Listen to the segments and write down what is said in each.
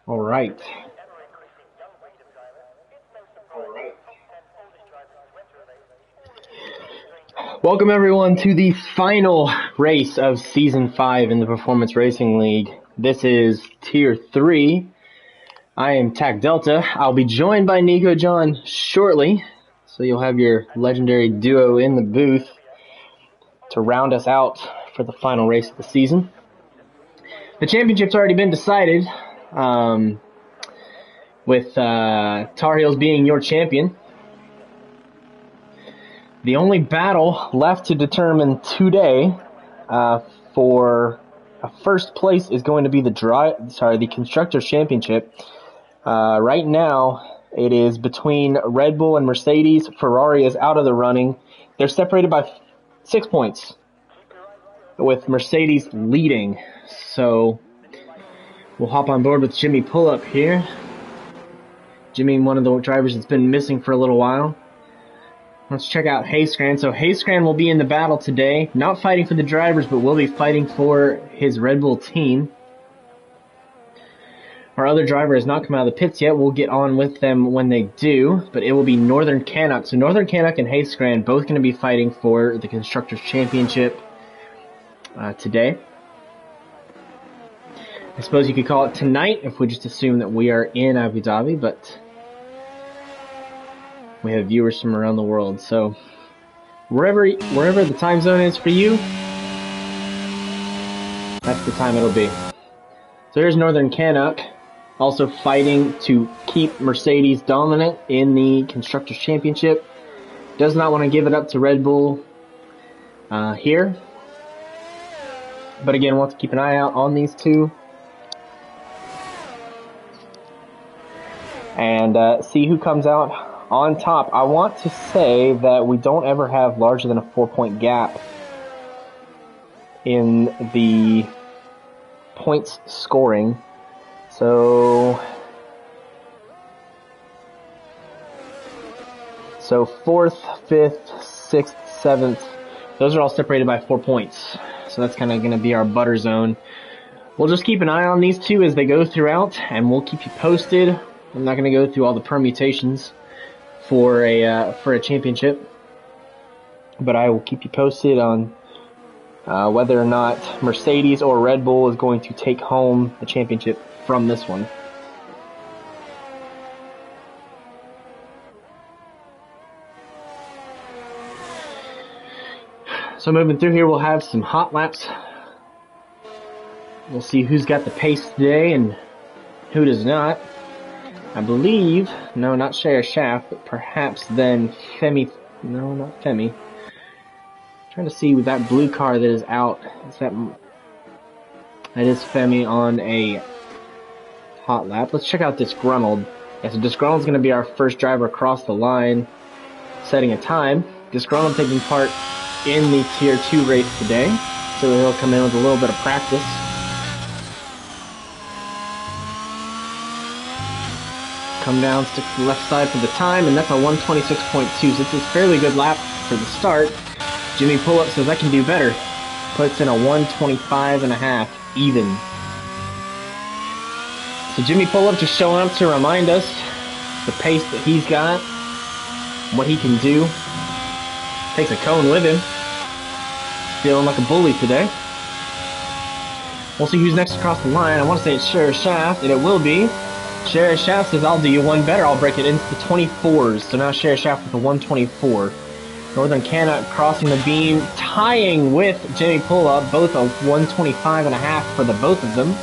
All right. Welcome everyone to the final race of Season 5 in the Performance Racing League. This is Tier 3. I am TAC Delta. I'll be joined by Nico John shortly, so you'll have your legendary duo in the booth to round us out for the final race of the season. The championship's already been decided, with Tar Heels being your champion. The only battle left to determine today for first place is going to be the Constructors Championship. Right now, it is between Red Bull and Mercedes. Ferrari is out of the running. They're separated by 6 points, with Mercedes leading. So we'll hop on board with Jimmy Pull-Up here. Jimmy, one of the drivers that's been missing for a little while. Let's check out Hayscran. So Hayscran will be in the battle today, not fighting for the drivers, but will be fighting for his Red Bull team. Our other driver has not come out of the pits yet. We'll get on with them when they do, but it will be Northern Canuck. So Northern Canuck and Hayscran both going to be fighting for the Constructors Championship today. I suppose you could call it tonight if we just assume that we are in Abu Dhabi, but we have viewers from around the world. So wherever the time zone is for you, that's the time it'll be. So here's Northern Canuck, also fighting to keep Mercedes dominant in the Constructors Championship. Does not want to give it up to Red Bull here. But again, we'll have to keep an eye out on these two. And see who comes out on top. I want to say that we don't ever have larger than a 4-point gap in the points scoring. So 4th, 5th, 6th, 7th, those are all separated by 4 points. So that's kind of going to be our butter zone. We'll just keep an eye on these two as they go throughout, and we'll keep you posted. I'm not going to go through all the permutations for a championship, but I will keep you posted on whether or not Mercedes or Red Bull is going to take home the championship from this one. So moving through here, we'll have some hot laps. We'll see who's got the pace today and who does not. I believe, no, not Share Shaft, but perhaps then Femi. No, not Femi. Trying to see with that blue car that is out. That is Femi on a hot lap. Let's check out Disgruntled. Yeah, so Disgruntled's going to be our first driver across the line, setting a time. Disgruntled taking part in the Tier 2 race today, so he'll come in with a little bit of practice. Come down, stick to the left side for the time, and that's a 126.2, so it's a fairly good lap for the start. Jimmy Pull-Up says I can do better. Puts in a 125.5 even. So Jimmy Pull-Up just showing up to remind us the pace that he's got, what he can do. Takes a cone with him. Feeling like a bully today. We'll see who's next across the line. I want to say it's Share Shaft, and it will be. Share Shaft says, I'll do you one better. I'll break it into the 24s. So now Share Shaft with a 124. Northern Canuck crossing the beam, tying with Jimmy Pull-Up, both a 125.5 for the both of them.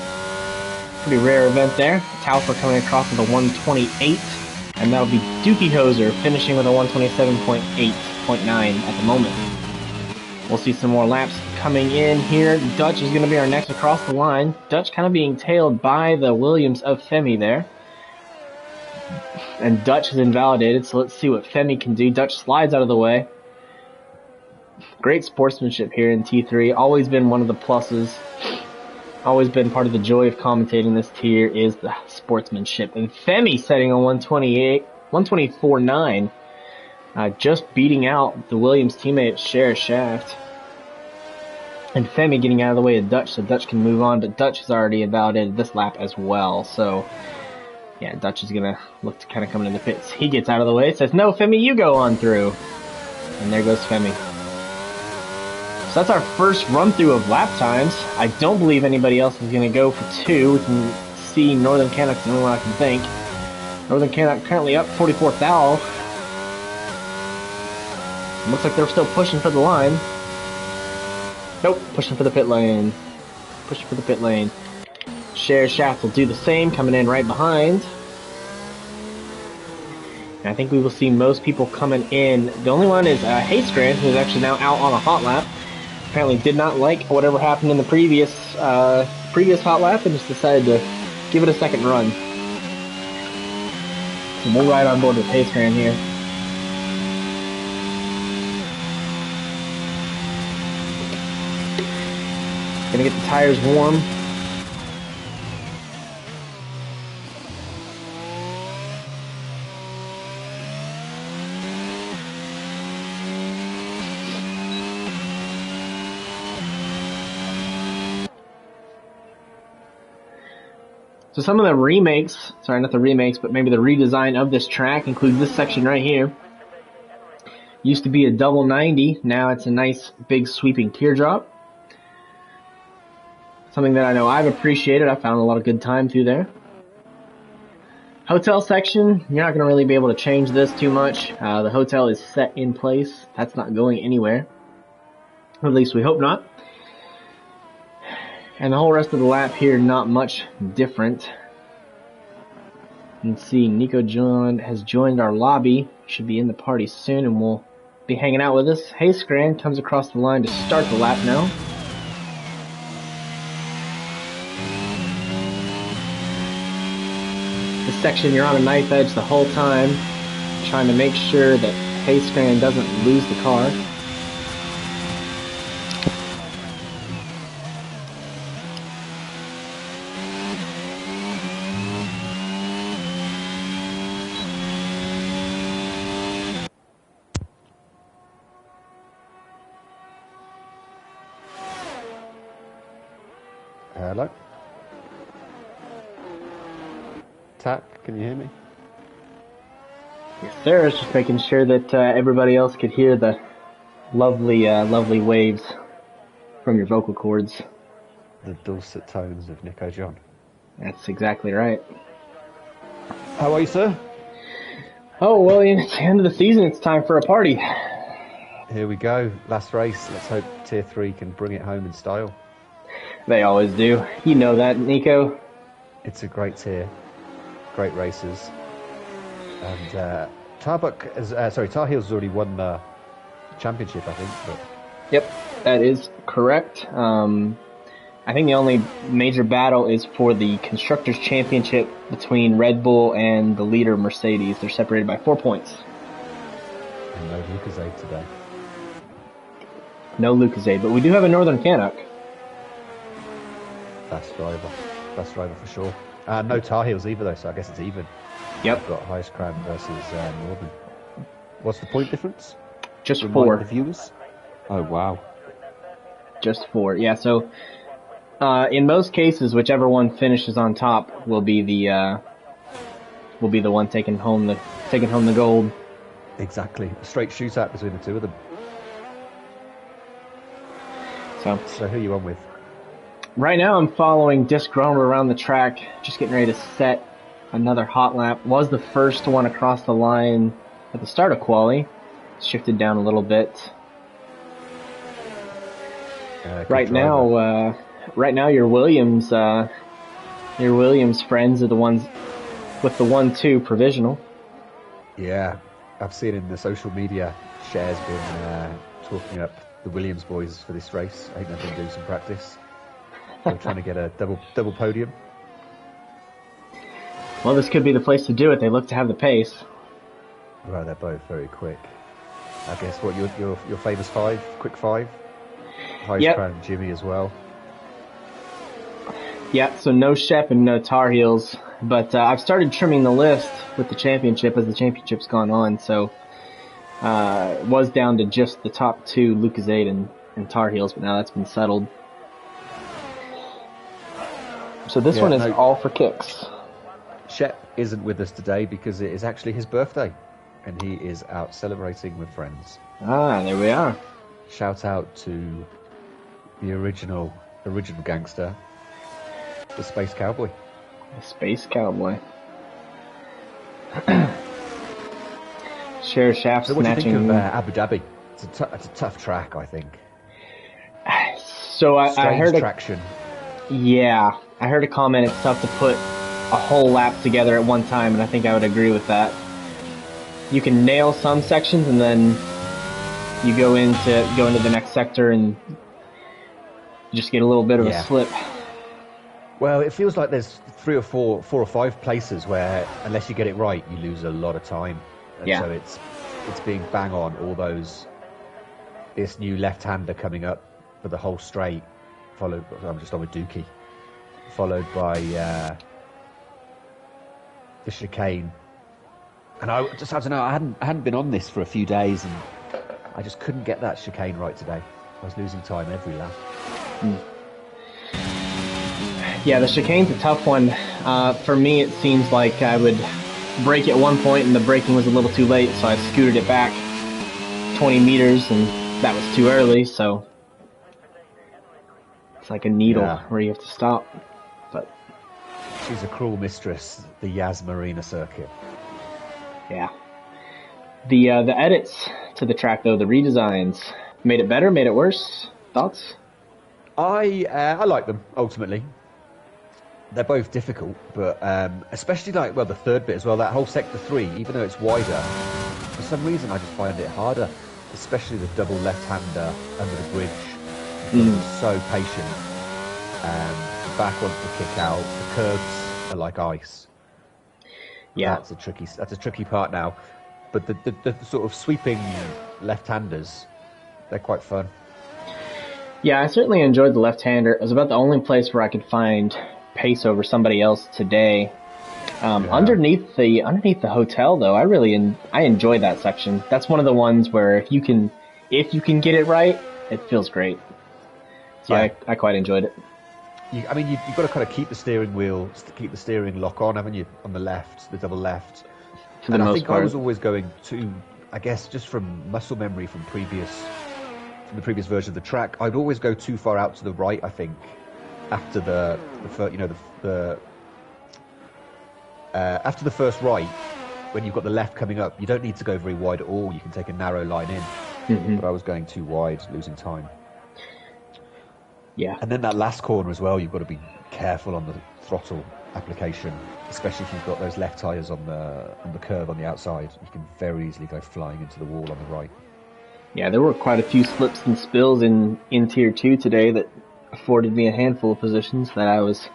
Pretty rare event there. Taufer coming across with a 128. And that'll be Dookie Hoser finishing with a 127.8.9 at the moment. We'll see some more laps coming in here. Dutch is going to be our next across the line. Dutch kind of being tailed by the Williams of Femi there. And Dutch is invalidated, so let's see what Femi can do. Dutch slides out of the way. Great sportsmanship here in T3. Always been one of the pluses. Always been part of the joy of commentating this tier is the sportsmanship. And Femi setting a 124.9. Just beating out the Williams teammate Share Shaft. And Femi getting out of the way of Dutch so Dutch can move on, but Dutch has already invalidated this lap as well, so yeah, Dutch is going to look to kind of come into the pits. He gets out of the way, says, no, Femi, you go on through. And there goes Femi. So that's our first run-through of lap times. I don't believe anybody else is going to go for 2. We can see Northern Cannock's the only one I can think. Northern Cannock currently up 44 thou. Looks like they're still pushing for the line. Nope, pushing for the pit lane. Pushing for the pit lane. Cher Shaft will do the same, coming in right behind. And I think we will see most people coming in. The only one is Haystran, who's actually now out on a hot lap. Apparently did not like whatever happened in the previous hot lap and just decided to give it a second run. So we'll ride on board with Haystran here. Gonna get the tires warm. So some of the remakes, sorry, not the remakes, but maybe the redesign of this track includes this section right here. Used to be a double 90, now it's a nice big sweeping teardrop. Something that I know I've appreciated. I found a lot of good time through there. Hotel section, you're not going to really be able to change this too much. The hotel is set in place. That's not going anywhere. Or at least we hope not. And the whole rest of the lap here, not much different. You can see Nico John has joined our lobby. Should be in the party soon and will be hanging out with us. Haystran comes across the line to start the lap now. This section, you're on a knife edge the whole time, trying to make sure that Haystran doesn't lose the car. Hello? Tack, can you hear me? Yes, sir. Just making sure that everybody else could hear the lovely waves from your vocal cords. The dulcet tones of Nico John. That's exactly right. How are you, sir? Oh, well, it's the end of the season. It's time for a party. Here we go. Last race. Let's hope Tier 3 can bring it home in style. They always do. You know that, Nico. It's a great tier. Great races. And Tar Heels has already won the championship, I think. But... Yep, that is correct. I think the only major battle is for the Constructors' Championship between Red Bull and the leader Mercedes. They're separated by 4 points. And no Lucasade today. No Lucasade, but we do have a Northern Cannock. Fast driver for sure. No Tar Heels either, though, so I guess it's even. Yep. We've got Highest Crown versus Northern. What's the point difference? Just Remind 4. the viewers? Oh, wow. Just 4, yeah. So, in most cases, whichever one finishes on top will be the one taking home the gold. Exactly. A straight shootout between the two of them. So who are you on with? Right now I'm following Disc Gromer around the track, just getting ready to set another hot lap. Was the first one across the line at the start of quali. Shifted down a little bit. Right now your Williams friends are the ones with the 1-2 provisional. Yeah, I've seen in the social media, Cher's been talking up the Williams boys for this race. I think they've been doing some practice. They're trying to get a double podium. Well, this could be the place to do it. They look to have the pace. Well, they're both very quick. I guess what your famous 5, quick 5. Highest Crown Jimmy as well. Yeah, so no Shep and no Tar Heels, but I've started trimming the list with the championship as the championship's gone on. So was down to just the top 2, Lucasade and Tar Heels, but now that's been settled. So this one is all for kicks. Shep isn't with us today because it is actually his birthday, and he is out celebrating with friends. Ah, there we are. Shout out to the original gangster, the Space Cowboy. The Space Cowboy. Share shaft so what snatching. do you think of Abu Dhabi? It's a tough track, I think. So I heard traction. Yeah, I heard a comment. It's tough to put a whole lap together at one time, and I think I would agree with that. You can nail some sections, and then you go into the next sector, and you just get a little bit of a slip. Well, it feels like there's four or five places where, unless you get it right, you lose a lot of time. And so it's being bang on all those. This new left-hander coming up for the whole straight, followed. I'm just on with Dookie, followed by the chicane. And I don't know. I hadn't been on this for a few days, and I just couldn't get that chicane right today. I was losing time every lap. Yeah, the chicane's a tough one. For me, it seems like I would brake at one point, and the braking was a little too late, so I scooted it back 20 meters, and that was too early, so it's like a needle where you have to stop. But she's a cruel mistress, the Yas Marina circuit. Yeah. The edits to the track, though, the redesigns, made it better, made it worse? Thoughts? I like them, ultimately. They're both difficult, but especially the third bit as well, that whole sector 3, even though it's wider, for some reason I just find it harder, especially the double left-hander under the bridge. So patient. The back one's the kick out. The curves are like ice. Yeah, that's a tricky part now. But the sort of sweeping left-handers, they're quite fun. Yeah, I certainly enjoyed the left-hander. It was about the only place where I could find pace over somebody else today. Underneath the hotel, though, I enjoy that section. That's one of the ones where if you can get it right, it feels great. So I quite enjoyed it. You've got to kind of keep the steering lock on, haven't you? On the left, the double left. For the most part. I was always going to, I guess, just from muscle memory from the previous version of the track, I'd always go too far out to the right. I think after after the first right, when you've got the left coming up, you don't need to go very wide at all. You can take a narrow line in. But I was going too wide, losing time. Yeah. And then that last corner as well, you've got to be careful on the throttle application, especially if you've got those left tyres on the curve on the outside. You can very easily go flying into the wall on the right. Yeah, there were quite a few slips and spills in Tier 2 today that afforded me a handful of positions that I was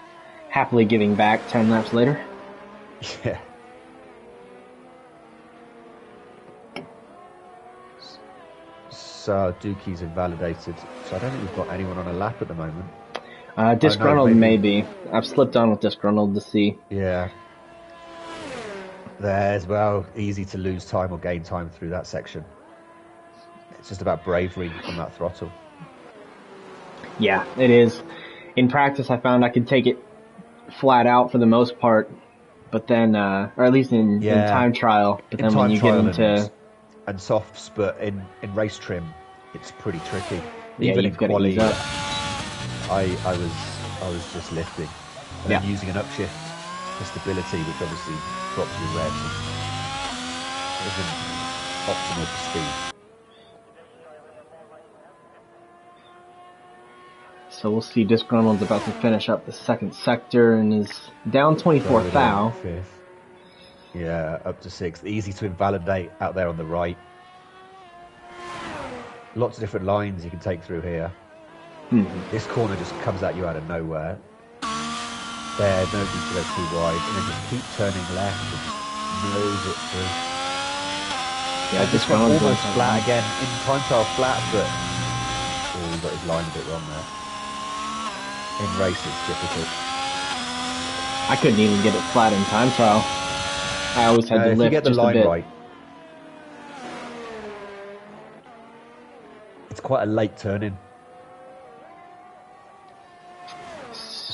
happily giving back 10 laps later. Yeah. So Dookie's invalidated. So I don't think we've got anyone on a lap at the moment. Disgruntled, maybe. I've slipped on with Disgruntled to see. Yeah. There's, easy to lose time or gain time through that section. It's just about bravery on that throttle. Yeah, it is. In practice, I found I could take it flat out for the most part, but then, or at least in time trial, but then when you get into... And softs, but in race trim, it's pretty tricky. Yeah, even in quali, I was just lifting and then using an upshift for stability, which obviously drops your rev. Isn't optimal for speed. So we'll see. Disgruntled's about to finish up the second sector and is down 24 thou. Yeah, up to 6th. Easy to invalidate out there on the right. Lots of different lines you can take through here. This corner just comes at you out of nowhere. There, no need to go too wide, and then just keep turning left and just nose it through. Yeah, this one almost flat again. In time trial flat, but he got his line a bit wrong there. In race, it's difficult. I couldn't even get it flat in time trial. I always had to lift if you get the just line a bit. right. It's quite a late turn in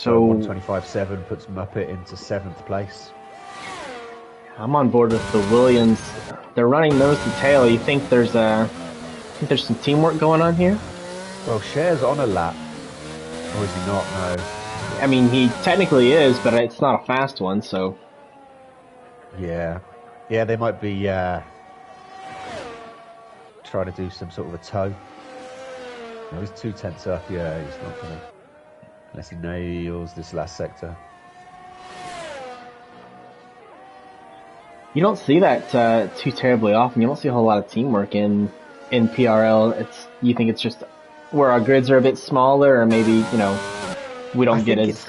So 125.7 puts Muppet into 7th place. I'm on board with the Williams. They're running nose to tail. You think there's some teamwork going on here? Well, Cher's on a lap. Or is he not? No. I mean, he technically is, but it's not a fast one, so... Yeah. Yeah, they might be trying to do some sort of a tow. No, he's 2/10 up. Yeah, he's not going to... Unless he nails this last sector. You don't see that too terribly often. You don't see a whole lot of teamwork in PRL. You think it's just where our grids are a bit smaller, or maybe, you know, we don't get as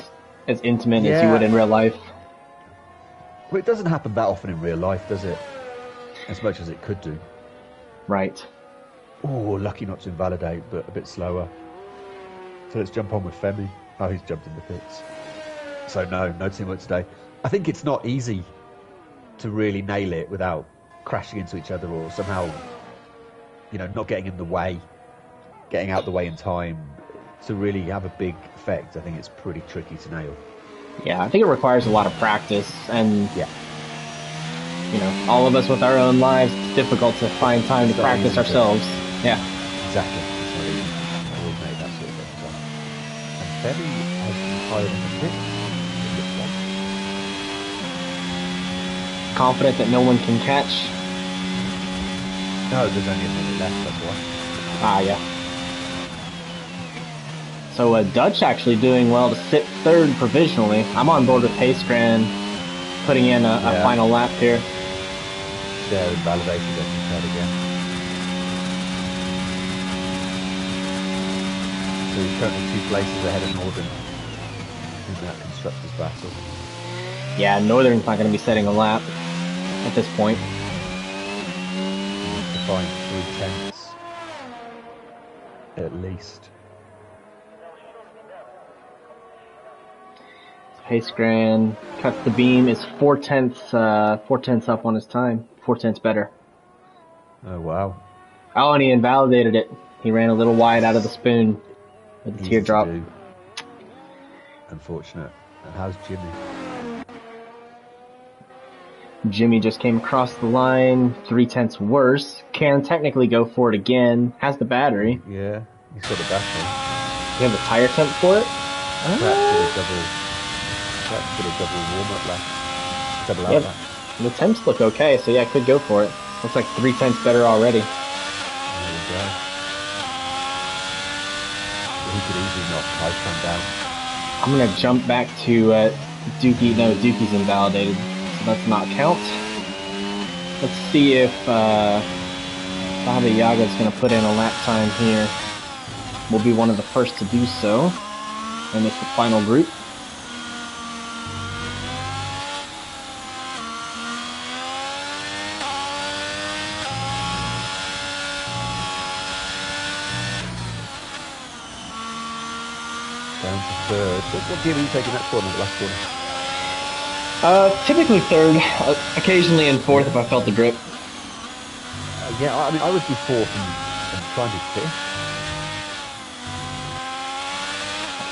intimate as you would in real life. Well, it doesn't happen that often in real life, does it? As much as it could do. Right. Oh, lucky not to invalidate, but a bit slower. So let's jump on with Femi. Oh, he's jumped in the pits. So no teamwork today. I think it's not easy to really nail it without crashing into each other or somehow, you know, not getting in the way, getting out the way in time. To really have a big effect, I think it's pretty tricky to nail. Yeah, I think it requires a lot of practice, and yeah, you know, all of us with our own lives, it's difficult to find time to practice ourselves. Yeah, exactly. It's not easy to coordinate that sort of thing. And Femi has been higher than the pit. Confident that no one can catch. No, there's only a minute left. That's why. Ah, yeah. So Dutch actually doing well to sit 3rd provisionally. I'm on board with Pacegram putting in a final lap here. Yeah, validated that again. So he's currently 2 places ahead of Northern in that Constructors battle. Yeah, Northern's not going to be setting a lap at this point. He needs to find 3/10 at least. Pacegram cuts the beam, is 4/10 up on his time. 4/10 better. Oh, wow. Oh, and he invalidated it. He ran a little wide out of the spoon with the teardrop. Unfortunate. And how's Jimmy? Jimmy just came across the line, 3/10 worse. Can technically go for it again. Has the battery. Yeah, he's got a battery. You have the tire temp for it? Perhaps get a double warm-up lap. Double out lap. The temps look okay, so yeah, I could go for it. Looks like 3/10 better already. There we go. He could easily knock Pacegram down. I'm going to jump back to Dookie. No, Dookie's invalidated. Let's not count. Let's see if Baba Yaga's going to put in a lap time here. We'll be one of the first to do so. And it's the final group. Down to 3rd. What gear were you taking that corner, the last corner? Typically 3rd, occasionally in 4th if I felt the grip. Yeah, I mean, I would do 4th and try and do 5th.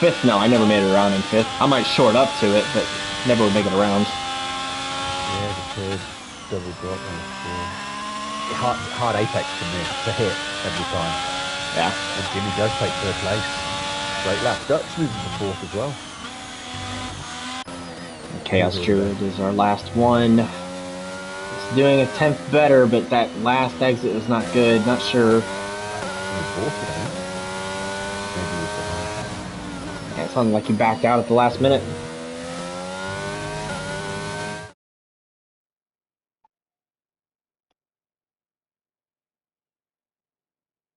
5th, no, I never made it around in 5th. I might short up to it, but never would make it around. Yeah, the 3rd double drop on the 4. Hard apex to me to hit every time. Yeah. And Jimmy does take 3rd place. Great lap. Dutch moving to 4th as well. Chaos Druid is our last one. It's doing a 10th better, but that last exit was not good. Not sure. Yeah, it sounded like he backed out at the last minute.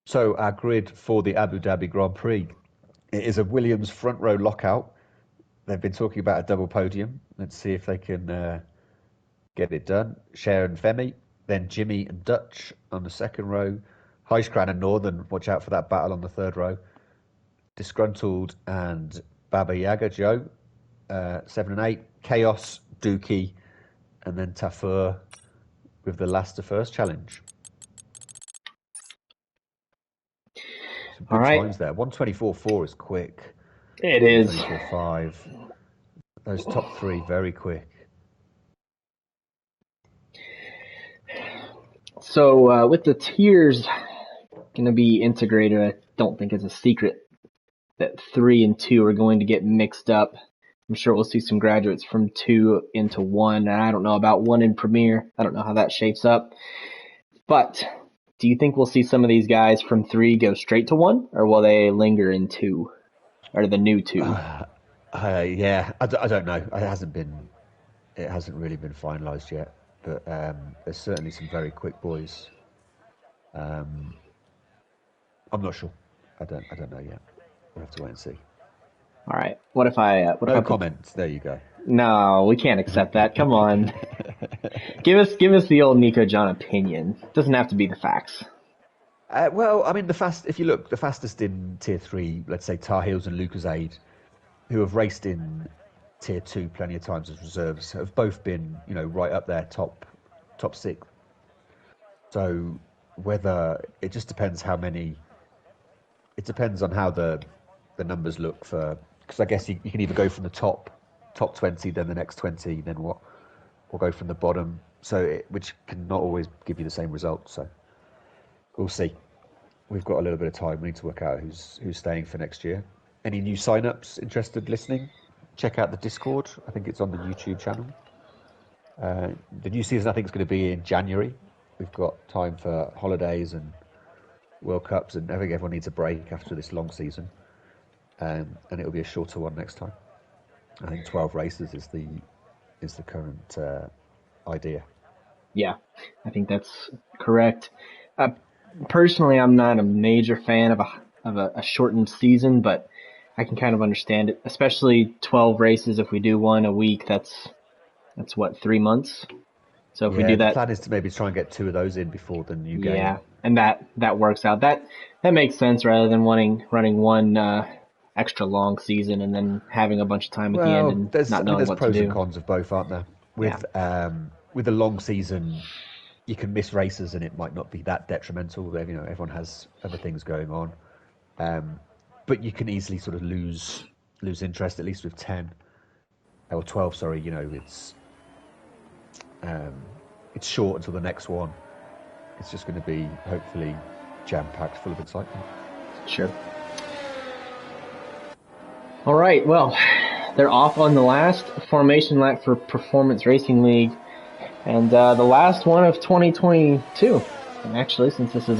So our grid for the Abu Dhabi Grand Prix, it is a Williams front row lockout. They've been talking about a double podium. Let's see if they can get it done. Cher and Femi, then Jimmy and Dutch on the 2nd row. Huiskran and Northern, watch out for that battle on the 3rd row. Disgruntled and Baba Yaga, Joe, 7 and 8. Chaos, Dookie, and then Tafur with the last to first challenge. Some good times there. 1:24.4 is quick. It is. 24.5. Those top three very quick. So with the tiers going to be integrated, I don't think it's a secret that 3 and 2 are going to get mixed up. I'm sure we'll see some graduates from 2 into 1, and I don't know about 1 in Premier. I don't know how that shapes up. But do you think we'll see some of these guys from 3 go straight to 1, or will they linger in 2, or the new 2? Yeah, I don't know. It hasn't really been finalised yet, but there's certainly some very quick boys. I'm not sure. I don't know yet. We'll have to wait and see. All right. What if I? No comments. There you go. No, we can't accept that. Come on. Give us the old Nico John opinion. Doesn't have to be the facts. Well, I mean, if you look, the fastest in Tier 3, let's say Tar Heels and Lucasade, who have raced in Tier 2 plenty of times as reserves, have both been, right up there, top 6. So whether it just depends how many. It depends on how the numbers look for, because I guess you can either go from the top 20, then the next 20, then what, or go from the bottom. So which can not always give you the same result. So we'll see. We've got a little bit of time. We need to work out who's staying for next year. Any new sign-ups interested listening? Check out the Discord. I think it's on the YouTube channel. The new season I think is going to be in January. We've got time for holidays and World Cups, and I think everyone needs a break after this long season. And it'll be a shorter one next time. I think 12 races is the current idea. Yeah, I think that's correct. Personally, I'm not a major fan of a shortened season, but I can kind of understand it, especially 12 races. If we do one a week, that's what, 3 months. So if we do that, the plan is to maybe try and get 2 of those in before the new game. Yeah, and that works out. That makes sense rather than running one extra long season and then having a bunch of time at the end and not knowing there's what to pros do. and cons of both, aren't there? With a long season, you can miss races and it might not be that detrimental. Everyone has other things going on, but you can easily sort of lose interest. At least with 10 or 12, sorry. It's short until the next one. It's just going to be hopefully jam-packed, full of excitement. Sure. All right. Well, they're off on the last formation lap for Performance Racing League, and the last one of 2022. And actually, since this is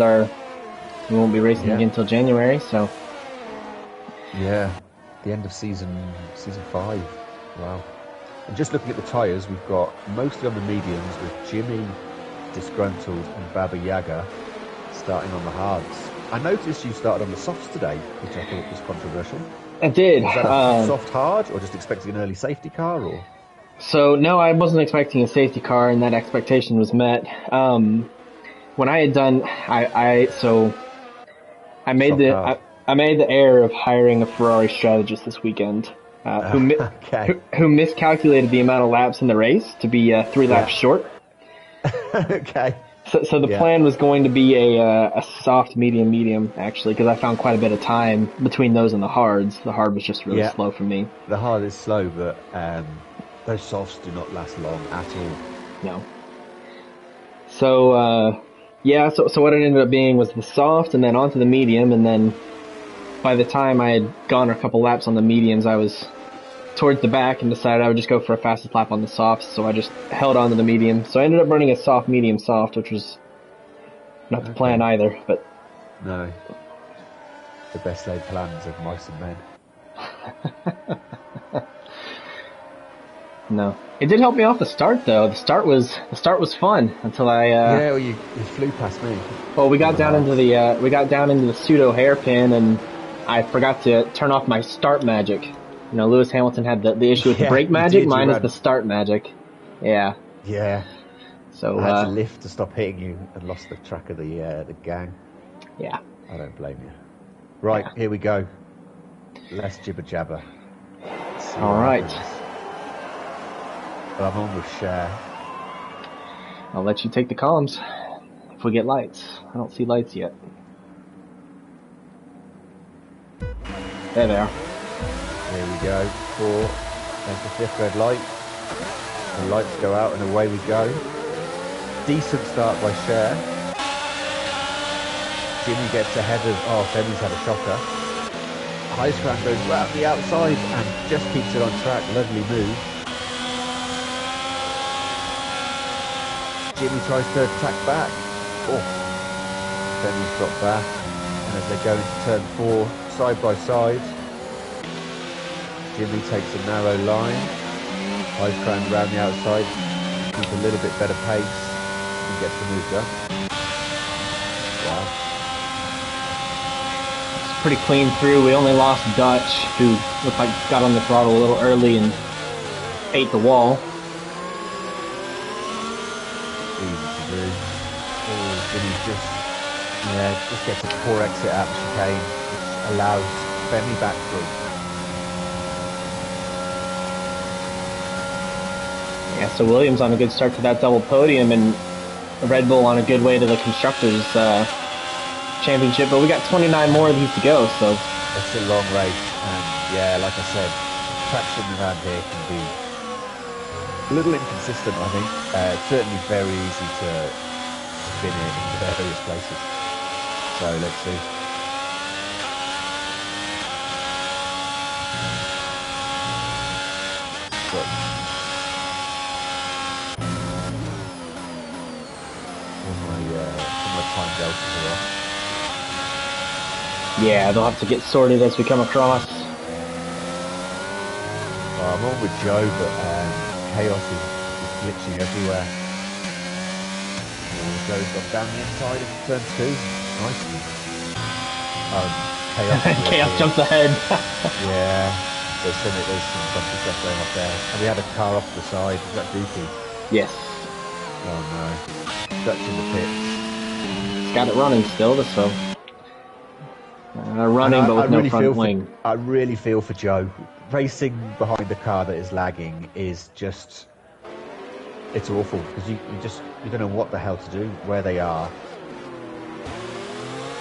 we won't be racing again until January. So. Yeah, the end of season 5. Wow. And just looking at the tyres, we've got mostly on the mediums with Jimmy, Disgruntled and Baba Yaga starting on the hards. I noticed you started on the softs today, which I thought was controversial. I did. Was that a soft hard, or just expecting an early safety car, or? So no, I wasn't expecting a safety car, and that expectation was met. When I had done, I made the error of hiring a Ferrari strategist this weekend. Who miscalculated the amount of laps in the race to be 3 laps short. Okay. So the plan was going to be a soft medium actually, because I found quite a bit of time between those and the hards. The hard was just really slow for me. The hard is slow, but those softs do not last long at all. No. So so what it ended up being was the soft, and then onto the medium, and then by the time I had gone a couple laps on the mediums, I was towards the back and decided I would just go for a fastest lap on the softs, so I just held on to the medium. So I ended up running a soft, medium, soft, which was not the plan either, but... No. The best laid plans of mice and men. No. It did help me off the start, though. The start was fun until I... Yeah, well, you flew past me. Well, we got down into the pseudo hairpin, and I forgot to turn off my start magic. Lewis Hamilton had the issue with the brake magic. Mine is the start magic. Yeah. Yeah. So I had to lift to stop hitting you and lost the track of the gang. Yeah. I don't blame you. Right, Here we go. Less jibber jabber. All right. Well, I'm on with Cher. I'll let you take the comms if we get lights. I don't see lights yet. There they are. Here we go. 4. There's the 5th red light. The lights go out and away we go. Decent start by Cher. Jimmy gets ahead of... Oh, Femi's had a shocker. Heisgram goes round the outside and just keeps it on track. Lovely move. Jimmy tries to attack back. Oh, Femi's dropped back. And as they go into turn 4, side by side, Jimmy takes a narrow line. Heisgram round the outside. Keeps a little bit better pace and gets the move done. Wow. Pretty clean through. We only lost Dutch, who looked like got on the throttle a little early and ate the wall. Easy to do. Oh, Jimmy just gets a poor exit out of the chicane, which allows Femi back through. Yeah, so Williams on a good start to that double podium, and Red Bull on a good way to the Constructors Championship, but we got 29 more of these to go, so it's a long race, and yeah, like I said, traction around here can be a little inconsistent, I think. It's certainly very easy to spin it into various places, so let's see. All my time deltas are off. yeah, they'll have to get sorted as we come across. Well, I'm on with Joe, but chaos is glitching everywhere. Joe's gone down the inside of turn 2. Nice. Chaos. Chaos jumps ahead. Yeah, there's some bumpy stuff going up there. And we had a car off the side. Is that Dookie? Yes. Oh no. Dutch in the pits. It's got it running still, so running, but with no front wing. I really feel for Joe. Racing behind a car that is lagging is just, it's awful, because you don't know what the hell to do, where they are.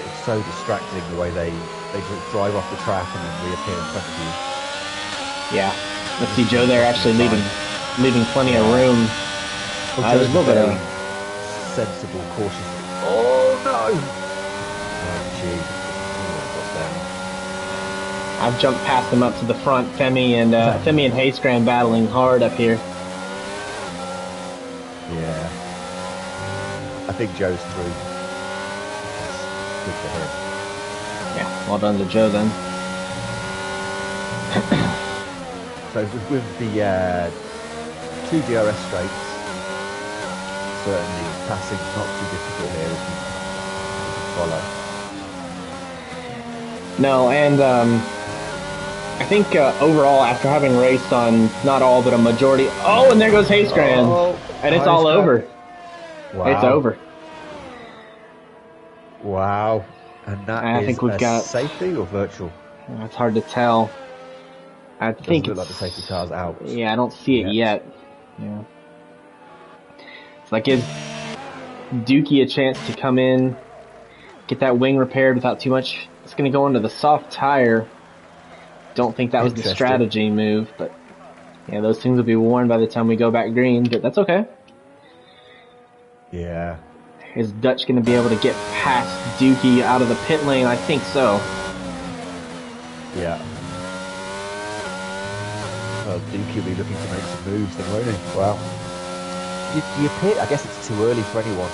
It's so distracting the way they just drive off the track and then reappear in front of you. Yeah, let's see Joe there actually leaving plenty of room. Well, Joe's a little bit sensible, cautious. Oh no! Oh gee. I've jumped past them up to the front. Femi and Heisgram battling hard up here. Yeah. I think Joe's through. Good for him. Yeah, well done to Joe then. So with the 2 DRS straights, certainly passing's not too difficult here if you follow. No, and I think overall, after having raced on not all but a majority, and there goes Heisgram, and it's all over. Wow. It's over. Wow, and I think we've got safety or virtual. It's hard to tell. I think it looks like the safety car's out. Yeah, I don't see it yet. Yeah, so that gives Dookie a chance to come in, get that wing repaired without too much. It's going to go into the soft tire. Don't think that was the strategy move, but yeah, those things will be worn by the time we go back green, but that's okay. Yeah. Is Dutch going to be able to get past Dookie out of the pit lane? I think so. Yeah. Well, Dookie will be looking to make some moves then, won't he? Wow. Do you pit? I guess it's too early for anyone.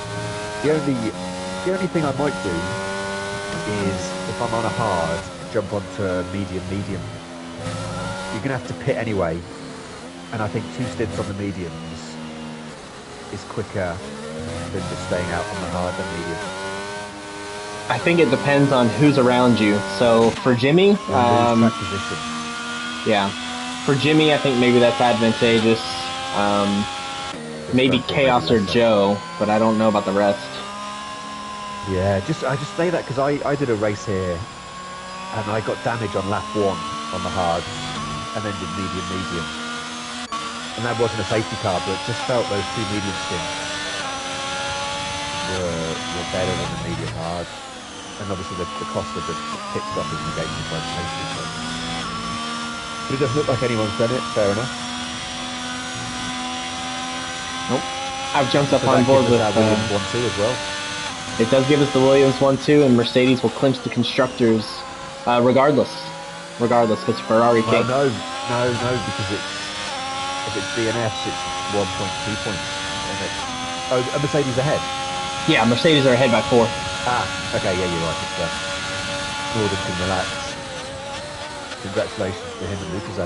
The only thing I might do is, if I'm on a hard, jump onto medium. You're going to have to pit anyway, and I think 2 stints on the mediums is quicker than just staying out on the hard than medium. I think it depends on who's around you. So for Jimmy, track position. Yeah, for Jimmy, I think maybe that's advantageous. Maybe Chaos or Joe, but I don't know about the rest. Yeah, I just say that because I did a race here and I got damage on lap 1 on the hard and then did medium. And that wasn't a safety car, but just felt those 2 medium stints were better than the medium hard. And obviously the cost of the pit stop is negated by the safety. So It doesn't look like anyone's done it. Fair enough. Nope. I've jumped up So on that board gives with us our Williams 1-2 as well. It does give us the Williams 1-2, and Mercedes will clinch the constructors regardless, because Ferrari Well, can't. no, because if it's DNFs, it's 1 point, 2 points. Oh, are Mercedes ahead? Yeah, Mercedes are ahead by 4. Ah, okay, yeah, you're right. It's Northern can relax. Congratulations to him and Lucas.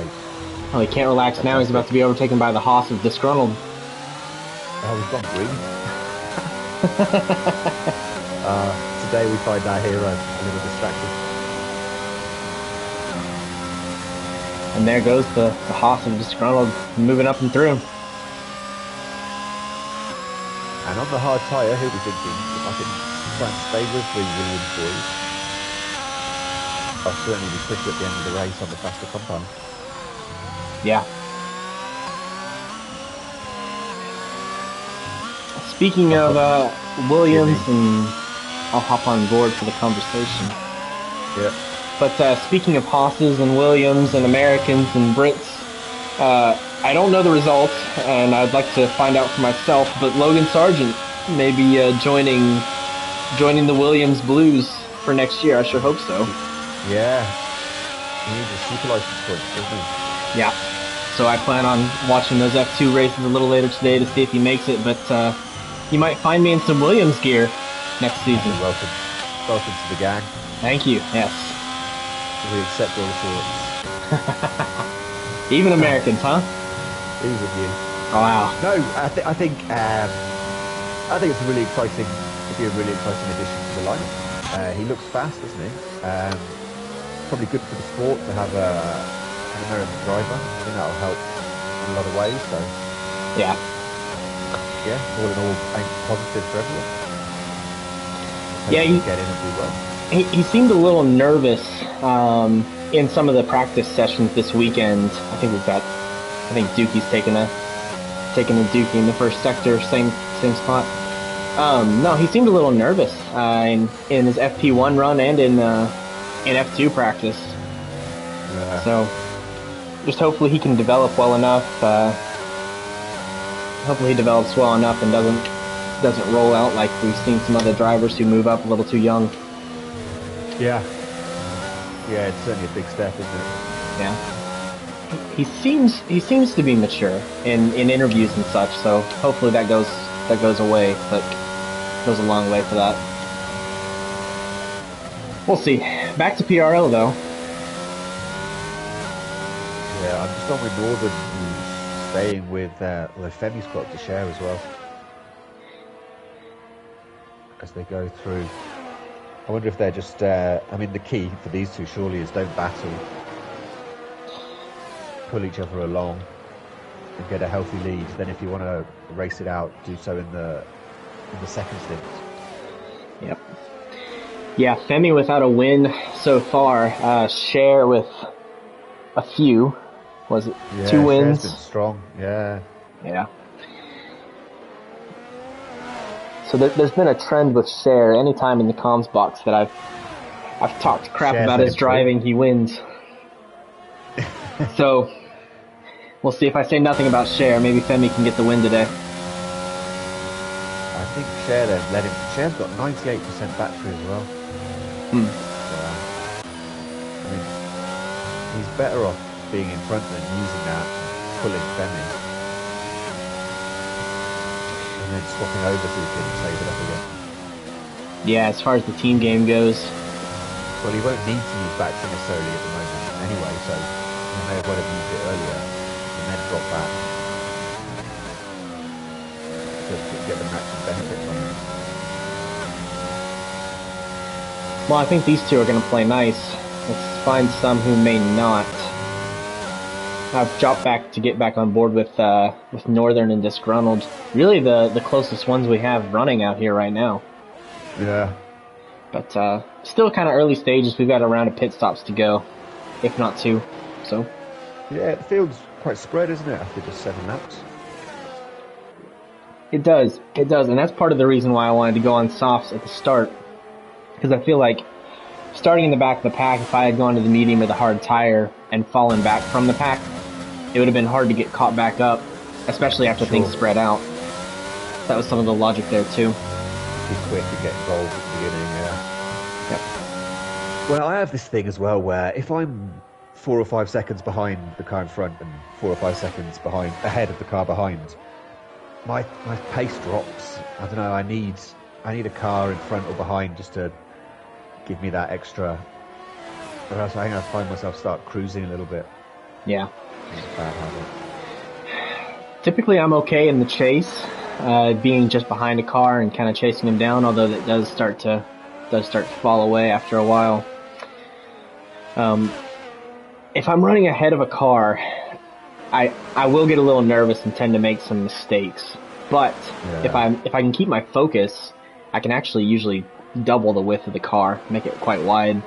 Oh, he can't relax now. He's about to be overtaken by the Haas of Disgruntled. Oh, we've gone green. Today we find our hero a little distracted. And there goes the Haas of Disgruntled moving up and through. And on the hard tyre, he'll be thinking, if I can try and stay with the Williams boys, I'll certainly be quicker at the end of the race on the faster compound. Yeah. Speaking of Williams, and I'll hop on board for the conversation. Yeah. But speaking of Haas's and Williams and Americans and Brits, I don't know the results, and I'd like to find out for myself. But Logan Sargent may be joining the Williams Blues for next year. I sure hope so. Yeah. He needs a super license point, doesn't he? Yeah. So I plan on watching those F2 races a little later today to see if he makes it. But you might find me in some Williams gear next season. Welcome to the gang. Thank you. Yes. We accept all sorts. Even Americans, huh? Even you. Oh, wow. No, I think it's a really exciting. It'd be a really exciting addition to the lineup. He looks fast, doesn't he? Probably good for the sport to have an American driver. I think that'll help in a lot of ways. So yeah, all in all, I think positive for everyone. Yeah, he get in and do well. He seemed a little nervous in some of the practice sessions this weekend. I think Dookie's taking a Dookie in the first sector, same spot. No, he seemed a little nervous in his FP1 run and in F2 practice. Yeah. So just hopefully he can develop well enough. Hopefully he develops well enough and doesn't roll out like we've seen some other drivers who move up a little too young. Yeah, it's certainly a big step, isn't it? Yeah. He seems to be mature in interviews and such, so hopefully that goes away, but goes a long way for that. We'll see. Back to PRL though. Yeah, I'm just on with Northern, who's staying with Femi's got to share as well as they go through. I wonder if they're just, the key for these two surely is don't battle, pull each other along and get a healthy lead. Then if you want to race it out, do so in the second stint. Yep. Yeah, Femi without a win so far. Share with a few. Was it 2 wins? Been strong, yeah. Yeah. So there's been a trend with Cher. Anytime in the comms box that I've talked crap about his driving, he wins. So we'll see if I say nothing about Cher. Maybe Femi can get the win today. I think Cher then let him. Cher's got 98% battery as well. He's better off being in front than using that, pulling Femi. And then swapping over so he can save it up again. Yeah, as far as the team game goes. Well, he won't need to use battery necessarily at the moment anyway, so he may have well have used it earlier and then drop back to get the maximum benefit from it. Well, I think these two are going to play nice. Let's find some who may not. I've dropped back to get back on board with Northern and Disgruntled. Really the closest ones we have running out here right now. Yeah. But still kind of early stages. We've got a round of pit stops to go, if not 2. So. Yeah, the field's quite spread, isn't it, after just 7 laps? It does, and that's part of the reason why I wanted to go on softs at the start. Because I feel like starting in the back of the pack, if I had gone to the medium or the hard tire and fallen back from the pack, it would have been hard to get caught back up, especially after things spread out. That was some of the logic there too. Be quick and get involved at the beginning, yeah. Yep. Well, I have this thing as well where if I'm 4 or 5 seconds behind the car in front and 4 or 5 seconds ahead of the car behind, my pace drops. I don't know. I need a car in front or behind just to give me that extra. Or else I think I find myself start cruising a little bit. Yeah. It's a bad habit. Typically, I'm okay in the chase, being just behind a car and kind of chasing him down. Although that does start to fall away after a while. If I'm running ahead of a car, I will get a little nervous and tend to make some mistakes. But if I can keep my focus, I can actually usually double the width of the car, make it quite wide.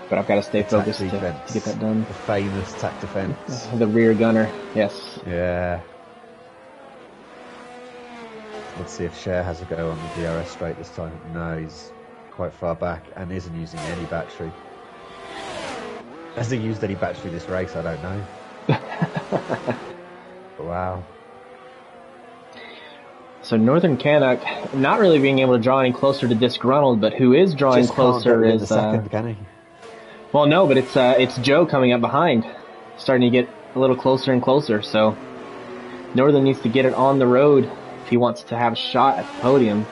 But I've got to stay focused to get that done. The famous tack defense. The rear gunner, yes. Yeah. Let's see if Cher has a go on the DRS straight this time. No, he's quite far back and isn't using any battery. Has he used any battery this race? I don't know. Wow. So Northern Canuck not really being able to draw any closer to Disgruntled, but who is drawing closer is second, can he? Well, no, but it's Joe coming up behind, starting to get a little closer and closer. So Northern needs to get it on the road if he wants to have a shot at the podium.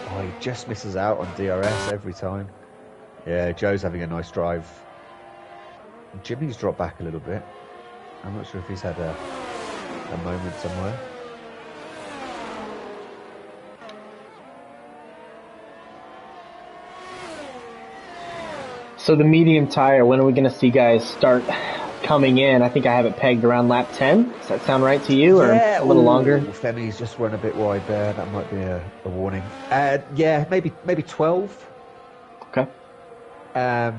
Oh, he just misses out on DRS every time. Yeah, Joe's having a nice drive. Jimmy's dropped back a little bit. I'm not sure if he's had a moment somewhere. So the medium tire, when are we going to see guys start coming in? I think I have it pegged around lap 10. Does that sound right to you, or a little longer? Femi's just run a bit wide there. That might be a warning. Yeah, maybe 12. Okay. 10,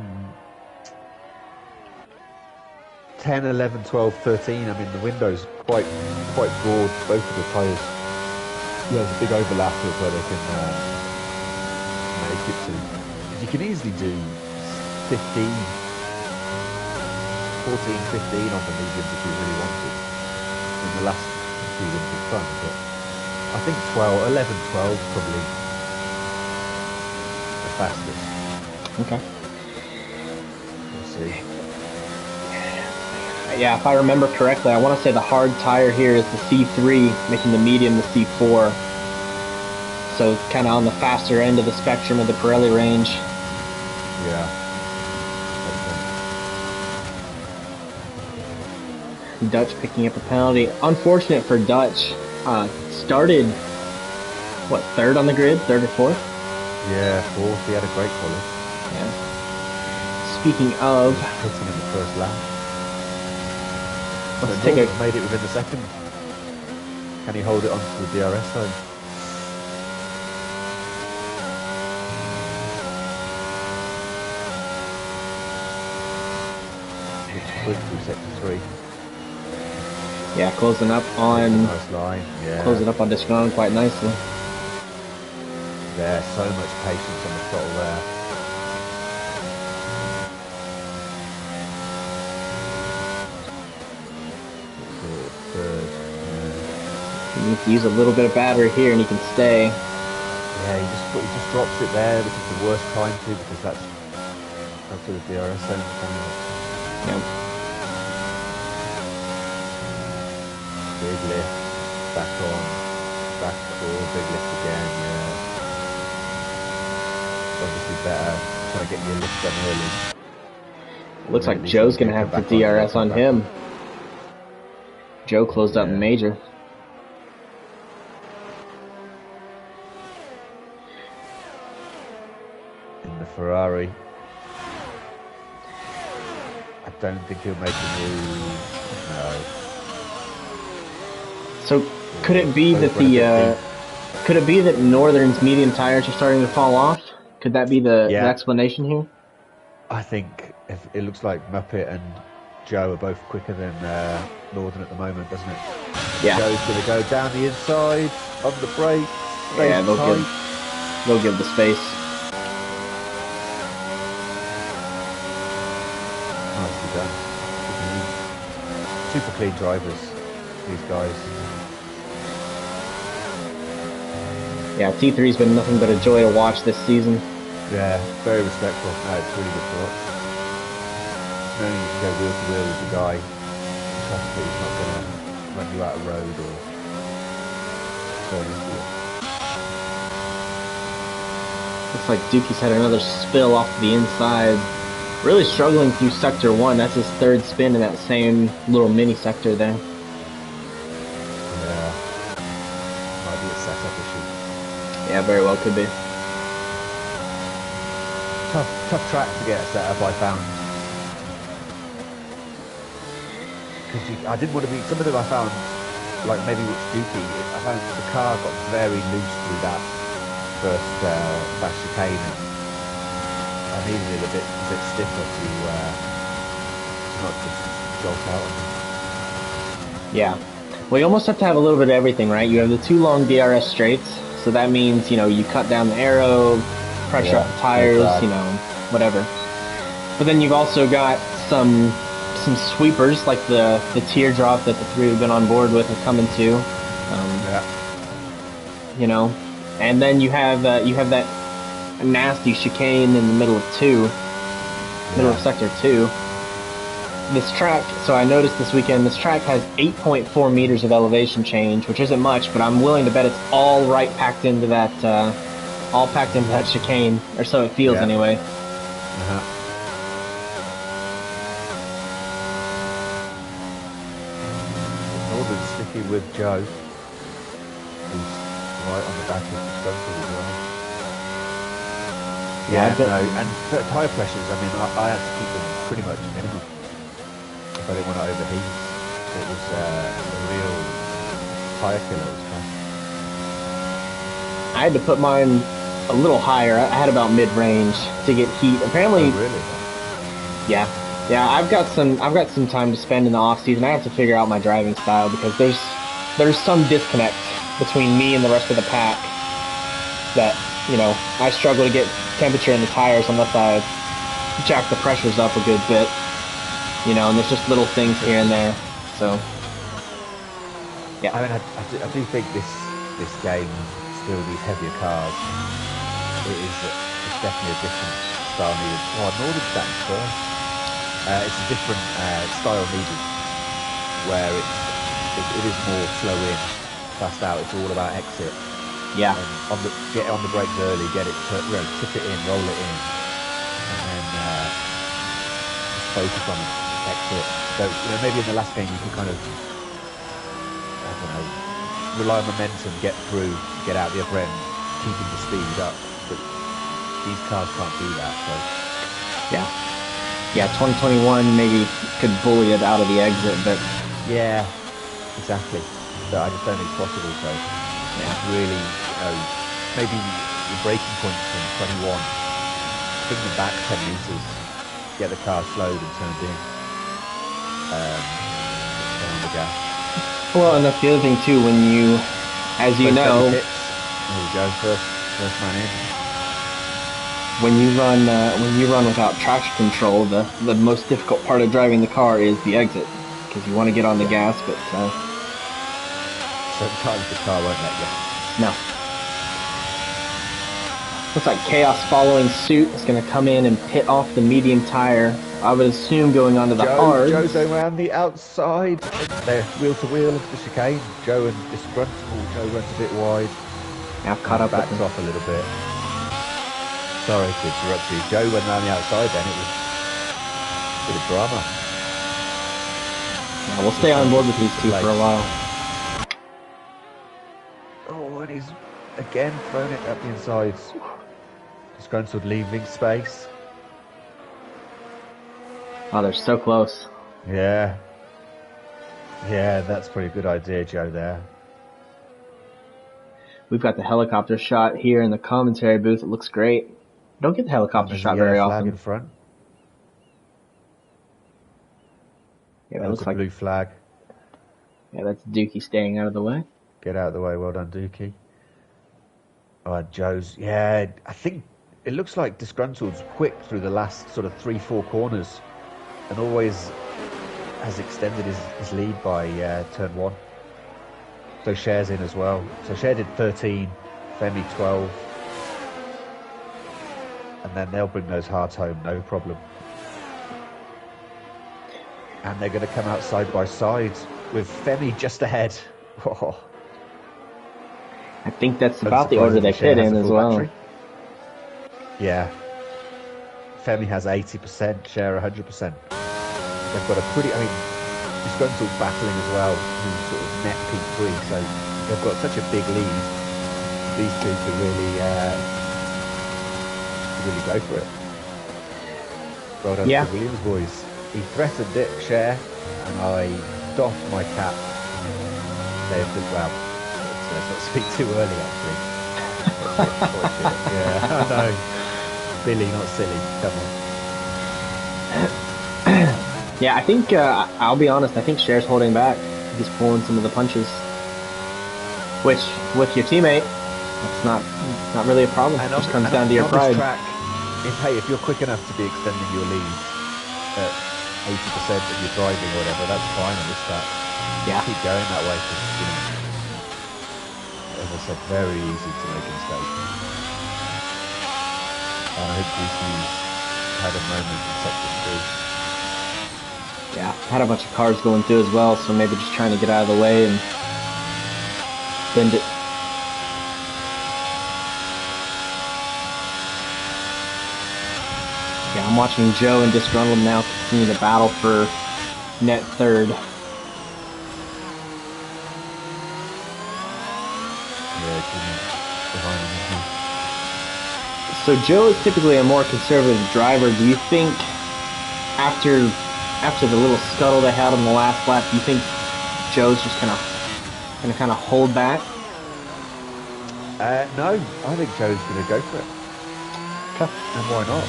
11, 12, 13. I mean, the window's quite broad, both of the tyres. Yeah, there's a big overlap of where they can make it to. You can easily do 15, 14, 15 on the mediums if you really wanted. In the last few wins of fun, but I think 11, 12 probably the fastest. Okay. We'll see. Yeah, if I remember correctly, I want to say the hard tire here is the C3, making the medium the C4. So kind of on the faster end of the spectrum of the Pirelli range. Yeah. Dutch picking up a penalty. Unfortunate for Dutch. Started, third on the grid? Third or fourth? Yeah, fourth. He had a great quality. Yeah. Speaking of... Hitting in the first lap. Let's take made it within the second. Can he hold it onto the DRS zone? It's quick through sector 3. Yeah, closing up on nice line. Yeah. Closing up on Disgruntled quite nicely. There's so much patience on the throttle there. He needs to use a little bit of battery here and he can stay. Yeah, he just drops it there, which is the worst time to, because that's where the DRS zone is coming up. Yep. Big lift, back forward, big lift again, yeah. Obviously better trying to get your lift done early. Looks like Joe's going to have the DRS on him. Joe closed up major. In the Ferrari. I don't think he'll make a move. No. So could it be that Northern's medium tires are starting to fall off? Could that be the explanation here? I think if it looks like Muppet and Joe are both quicker than Northern at the moment, doesn't it? Yeah. Joe's going to go down the inside on the brake. Yeah, They'll give the space. Nicely done. Super clean drivers, these guys. Yeah, T3's been nothing but a joy to watch this season. Yeah, very respectful. No, it's really good to watch. Knowing you can go wheel to wheel with the guy, trust that he's not going to run you out of road or turn into you. Looks like Dookie's had another spill off the inside. Really struggling through sector 1. That's his third spin in that same little mini sector there. Yeah. Might be a setup issue. Yeah, very well could be. Tough track to get set up, I found. Because I didn't want to be. Some of them I found, like maybe with Dookie, I found the car got very loose through that first fast chicane. And I needed it a bit stiffer to not just jolt out. Yeah. Well, you almost have to have a little bit of everything, right? You have the 2 long DRS straights, so that means, you know, you cut down the aero, pressure up the tires, you know, whatever. But then you've also got some sweepers, like the teardrop that the 3 who've been on board with are coming to. You know, and then you have that nasty chicane in the middle of middle of sector 2. This track, so I noticed this weekend, this track has 8.4 meters of elevation change, which isn't much, but I'm willing to bet it's all packed into that chicane, or so it feels anyway. Northern's sticking with Joe, who's right on the back of the Scunthorpe as well. Yeah, no, and tyre pressures, I mean, I had to keep them pretty much minimum if I didn't want to overheat. It was a real tyre killer this time. I had to put mine a little higher. I had about mid-range to get heat. Apparently, oh, really? Yeah, I've got some time to spend in the off season. I have to figure out my driving style because there's some disconnect between me and the rest of the pack that, you know, I struggle to get temperature in the tires unless I jack the pressures up a good bit, you know, and there's just little things here and there. So yeah, I mean, I do think this game, still these heavier cars, it's definitely a different style needed. Oh, Northern's back first. It's a different style needed, where it is more slow in, fast out. It's all about exit. Yeah. And get on the brakes early, get it, tip it in, roll it in, and then just focus on exit. So, you know, maybe in the last game you can kind of, I don't know, rely on momentum, get through, get out the upper end, keeping the speed up. But these cars can't do that. So yeah, 2021 maybe could bully it out of the exit, but yeah, exactly. So I just don't think it's possible. So really, you know, maybe your braking points from 21, bring them back 10 meters, get the car slowed and turned in, turn on the gas. Well, and that's the other thing too. When you, as you know, there we go, first man in. When you run without traction control, the most difficult part of driving the car is the exit, because you want to get on the gas, but sometimes the car won't let you. No. Looks like Chaos following suit is going to come in and pit off the medium tire. I would assume going onto the hard. Joe's going around the outside. They're wheel to wheel of the chicane. Joe and disgruntled. Joe runs a bit wide. Now caught up, backed off a little bit. Sorry to interrupt you. Joe went around the outside then. It was a bit of drama. Yeah, we'll stay on board with these two for a while. Oh, and he's again thrown it up the insides. Disgruntled leaving space. Oh, they're so close. Yeah. Yeah, that's pretty good idea, Joe, there. We've got the helicopter shot here in the commentary booth. It looks great. Don't get the helicopter shot very often. In front. Yeah, that looks like blue flag. Yeah, that's Dookie staying out of the way. Get out of the way. Well done, Dookie. Joe's, yeah, I think it looks like Disgruntled's quick through the last sort of 3-4 corners and always has extended his lead by turn 1. So Cher's in as well. So Cher did 13, Femi 12. And then they'll bring those hards home, no problem. And they're going to come out side by side with Femi just ahead. Oh. I think that's about the order they pit in as well. Battery. Yeah. Femi has 80%, Cher 100%. They've got a pretty, I mean, Disgruntled's battling as well, who's sort of net P3, so they've got such a big lead. These two could really go for it. Well done to Williams boys. He threatened it, Cher, and I doffed my cap. Well, let's not speak too early, actually. Yeah, I know. Billy, not silly. Come on. Yeah, I think, I'll be honest, I think Cher's holding back. He's pulling some of the punches. Which, with your teammate, it's not really a problem. It just comes down to your pride. Track, if you're quick enough to be extending your lead at 80% of your driving or whatever, that's fine on this track. Yeah. Keep going that way because, you know, as I said, very easy to make a mistake. And I think DC's had a moment in sector 3. Yeah, had a bunch of cars going through as well, so maybe just trying to get out of the way and bend it. Yeah, I'm watching Joe and Disgruntled now continue to battle for net third. So Joe is typically a more conservative driver. Do you think after the little scuttle they had on the last lap, do you think Joe's just gonna hold back? No, I think Joe's gonna go for it. Okay. And why not?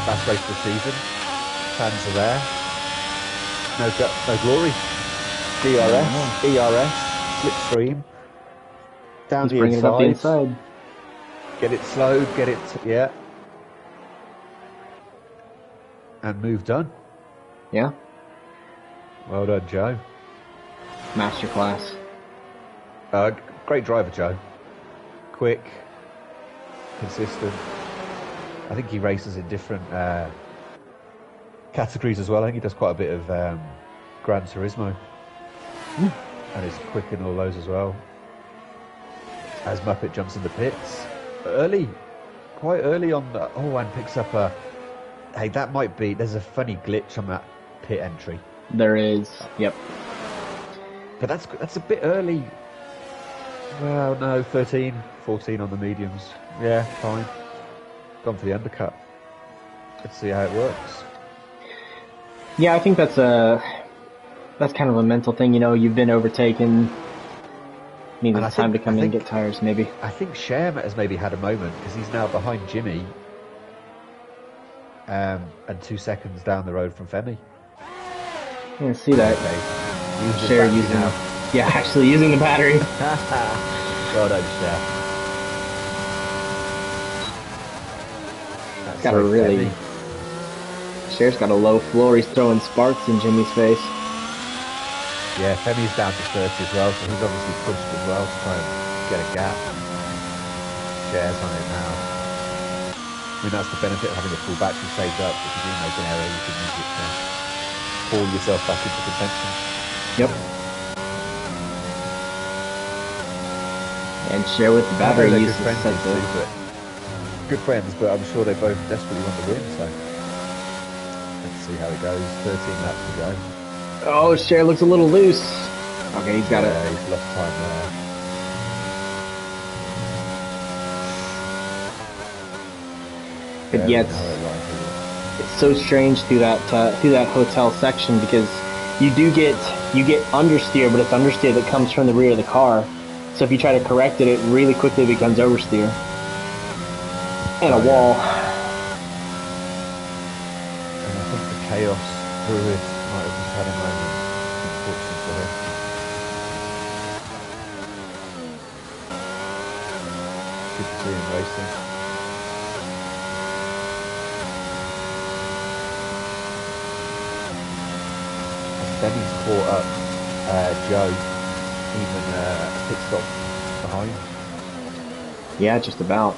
Last race of the season. Fans are there. No glory. DRS, ERS, slipstream. Down the bringing it up the inside. Get it slow, get it, yeah. And move done. Yeah. Well done, Joe. Masterclass. Great driver, Joe. Quick, consistent. I think he races in different categories as well. I think he does quite a bit of Gran Turismo. And he's quick in all those as well. As Muppet jumps in the pits. Quite early on the, and picks up a, hey, that might be, there's a funny glitch on that pit entry. There is, yep. But that's a bit early. Well, no, 13, 14 on the mediums. Yeah, fine. Gone for the undercut. Let's see how it works. Yeah, I think that's kind of a mental thing, you know, you've been overtaken. Means it's time to come in and get tires, maybe. I think Cher has maybe had a moment because he's now behind Jimmy and 2 seconds down the road from Femi. Yeah, see that. Okay. Cher using now. Yeah, actually using the battery. Well done, Cher. Got a really. Cher's got a low floor. He's throwing sparks in Jimmy's face. Yeah, Femi's down to 30 as well, so he's obviously pushed as well to try and get a gap. Cher's on it now. I mean, that's the benefit of having the full battery saved up. If you do make an error, you can use it to pull yourself back into contention. Yep. And Cher with the battery use good friends, but I'm sure they both desperately want to win, so let's see how it goes. 13 laps to go. Oh, Cher looks a little loose. Okay, he's got it. He's lost time there. But yeah, it's so strange through that hotel section because you get understeer, but it's understeer that comes from the rear of the car. So if you try to correct it, it really quickly becomes oversteer. And a wall. And I think the chaos druid might have just had a moment, unfortunately for him. Good to see Austrian racing. And Demi's caught up Joe, even a pit stop behind. Yeah, just about.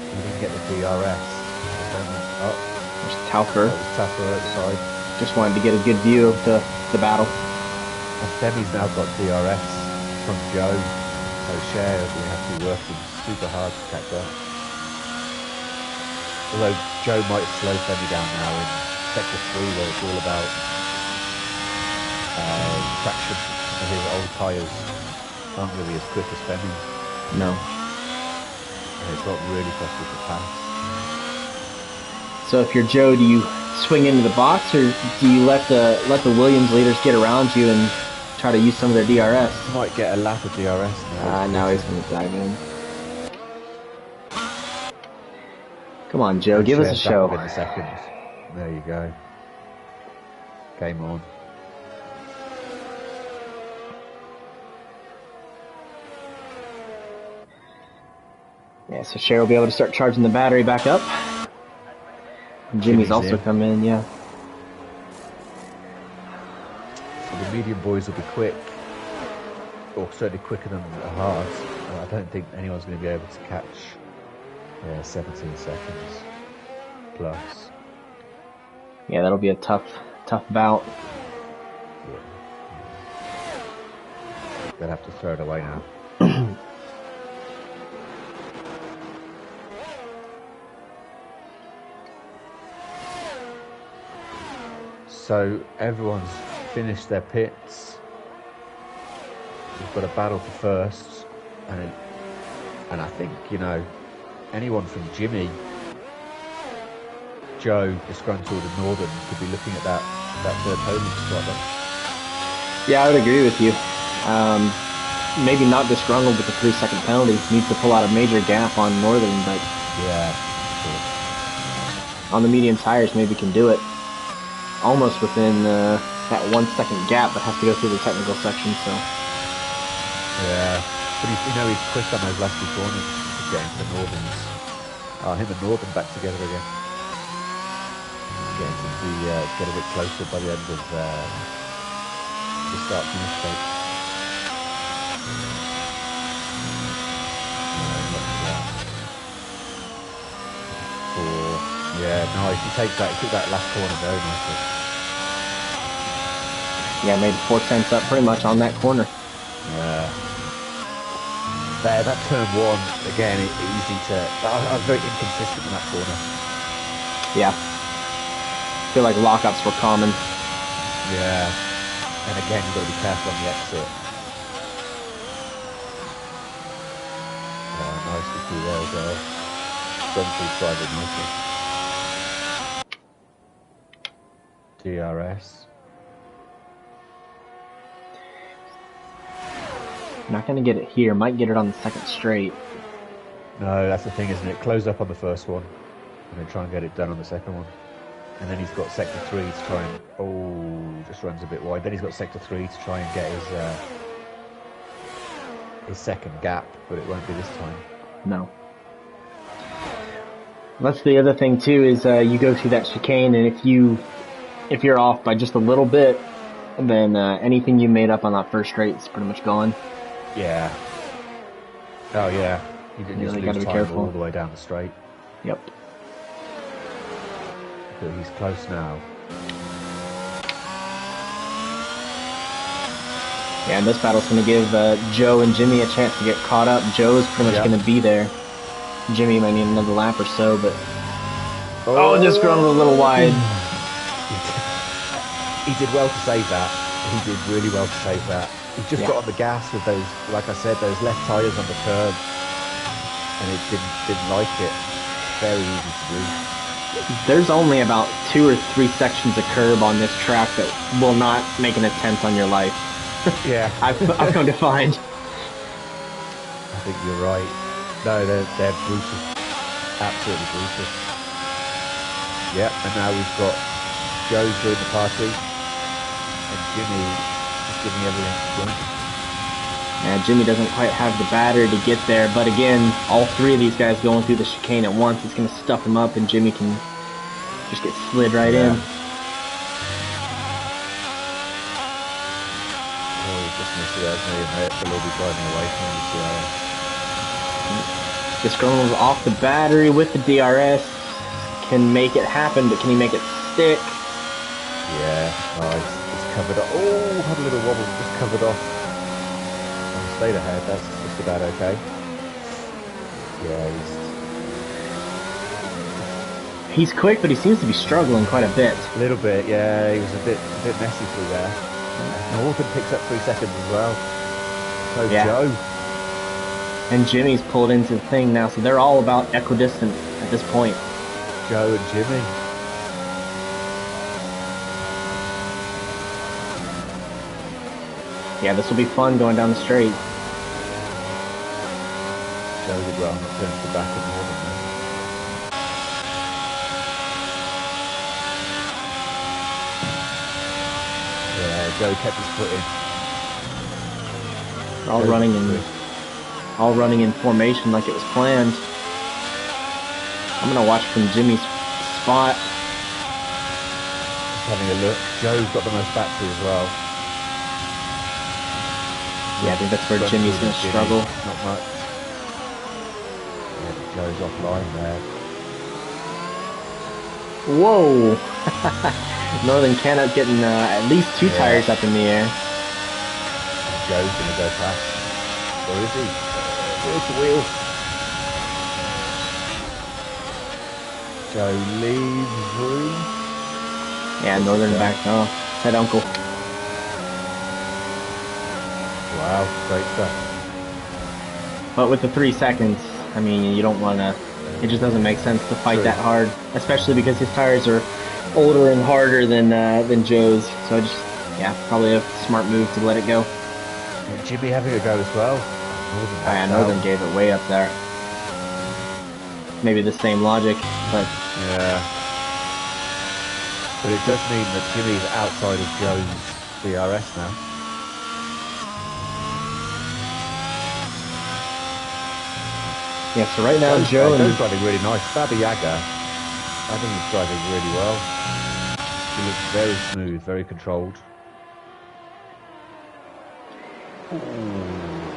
He didn't get the DRS. Oh, There's Taufer. that was tougher at the side. Just wanted to get a good view of the battle. And Demi's now got DRS from Joe, so Cher will have to be working super hard to catch up. Although Joe might slow Demi down now in sector 3, where it's all about traction, and his old tyres aren't really as quick as Demi. No. And it's not really possible to pass. So if you're Joe, do you swing into the box, or do you let the Williams leaders get around you and try to use some of their DRS? Might get a lap of DRS now. Now he's going to dive in. Come on, Joe, give us a show. In a second. There you go. Game on. Yeah, so Cher will be able to start charging the battery back up. Jimmy's also come in, yeah. So the medium boys will be quick, or certainly quicker than the hards. I don't think anyone's going to be able to catch 17 seconds plus. Yeah, that'll be a tough bout. Yeah. They'll have to throw it away now. So everyone's finished their pits. We've got a battle for first, and I think, you know, anyone from Jimmy, Joe, disgruntled and Northern could be looking at that third podium spot then. Yeah, I would agree with you. Maybe not disgruntled with the 3-second penalty. Needs to pull out a major gap on Northern, but yeah, sure. On the medium tires, maybe can do it. Almost within that 1 second gap, but has to go through the technical section. So yeah, but he's quick on those last 2 corners. Getting to Northern's, him and Northern back together again. Getting to get a bit closer by the end of the start-finish straight. Yeah, nice. He took that last corner very nicely. Yeah, made 4 tenths up pretty much on that corner. Yeah. There, that turn 1 again. Easy to. I was very inconsistent in that corner. Yeah. I feel like lockups were common. Yeah. And again, you've got to be careful on the exit. Nice to see there as well. Gone through private nicely. DRS. Not going to get it here. Might get it on the second straight. No, that's the thing, isn't it? Close up on the first one, and then try and get it done on the second one. And then he's got sector 3 to try and... Oh, just runs a bit wide. Then he's got sector 3 to try and get his second gap, but it won't be this time. No. That's the other thing too, is you go through that chicane, and if you're off by just a little bit, then anything you made up on that first straight is pretty much gone. Yeah. Oh yeah. You didn't really just lose be time careful. all the way down the straight. Yep. But he's close now. Yeah, and this battle's going to give Joe and Jimmy a chance to get caught up. Joe's pretty much going to be there. Jimmy might need another lap or so, but... Oh, just grown a little wide. He did well to save that. He did really well to save that. He just got on the gas with those, like I said, those left tyres on the curb. And it didn't like it. Very easy to do. There's only about 2 or 3 sections of curb on this track that will not make an attempt on your life. Yeah. I've come to find. I think you're right. No, they're brutal. Absolutely brutal. Yep, and now we've got Joe doing the party, and Jimmy is giving everything to join. Jimmy doesn't quite have the battery to get there, but again, all three of these guys going through the chicane at once, it's going to stuff him up, and Jimmy can just get slid right in. Oh, he just missed it out. They'll all be driving away from the DRS. Disgruntled off the battery with the DRS. Can make it happen, but can he make it stick? Yeah, nice. Just covered up. Oh, had a little wobble, just covered off. Stayed ahead, that's just about okay. Yeah, he's quick, but he seems to be struggling quite a bit. A little bit, yeah, he was a bit messy through there. Northern picks up 3 seconds as well. So yeah. Joe. And Jimmy's pulled into the thing now, so they're all about equidistant at this point. Joe and Jimmy. Yeah, this will be fun going down the straight. Joe did well, not turn to the back of Northern. Yeah, Joe kept his foot in. All running in formation like it was planned. I'm gonna watch from Jimmy's spot. Just having a look. Joe's got the most battery as well. Yeah, I think that's where Jimmy's gonna struggle. Not much. Yeah, Joe's offline there. Whoa! Northern Canada getting at least 2 tires up in the air. Joe's gonna go past. Or is he? Wheel to wheel. Joe leaves room. Yeah, Northern backed off. Said Uncle. Wow, great stuff. But with the 3 seconds, I mean, you don't want to. It just doesn't make sense to fight that hard, especially because his tires are older and harder than Joe's. So I just, probably a smart move to let it go. And Jimmy having a go as well. Northern gave it way up there. Maybe the same logic, but yeah. But it does mean that Jimmy's outside of Joe's DRS now. Yeah, so right now Joe's driving really nice. Baba Yaga, I think he's driving really well. He looks very smooth, very controlled.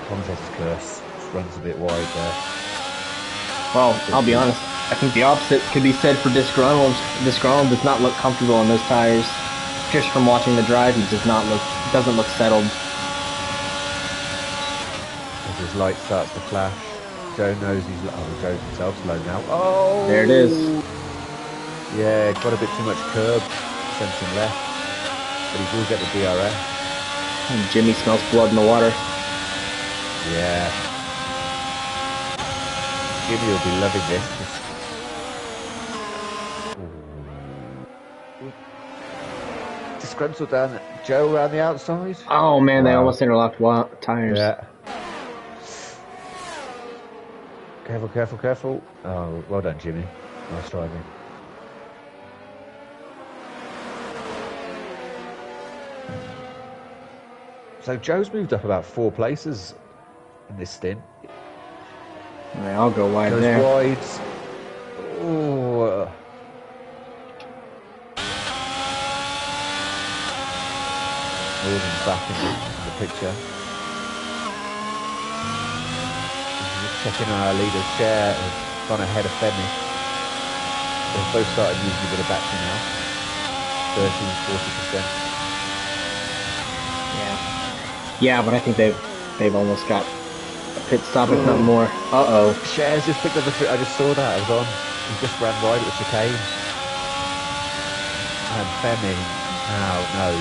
Contest curse runs a bit wide there. Well, I'll be honest. I think the opposite could be said for Disgruntled. Disgruntled does not look comfortable on those tires. Just from watching the drive, he doesn't look settled. As his light starts to flash, Joe knows he's. Oh, Joe himself's low now. Oh, there it is. Yeah, got a bit too much curb, sensing left, but he will get the DRS. And Jimmy smells blood in the water. Yeah. Jimmy will be loving this. Disgruntled down, Joe around the outside. Oh man, they almost interlocked tires. Yeah. Careful, careful, careful. Oh, well done, Jimmy. Nice driving. So Joe's moved up about 4 places in this stint. Right, I'll go wide Goes there. Wide. Oh. Northern's back in the picture. Just checking on our leader's share. Has gone ahead of Femi. They've both started using a bit of battery now. 30-40%. Yeah, but I think they've almost got a pit stop, if not more. Uh-oh. Shares just picked up the I just saw that. I was on. He just ran wide at the chicane. And Femi now knows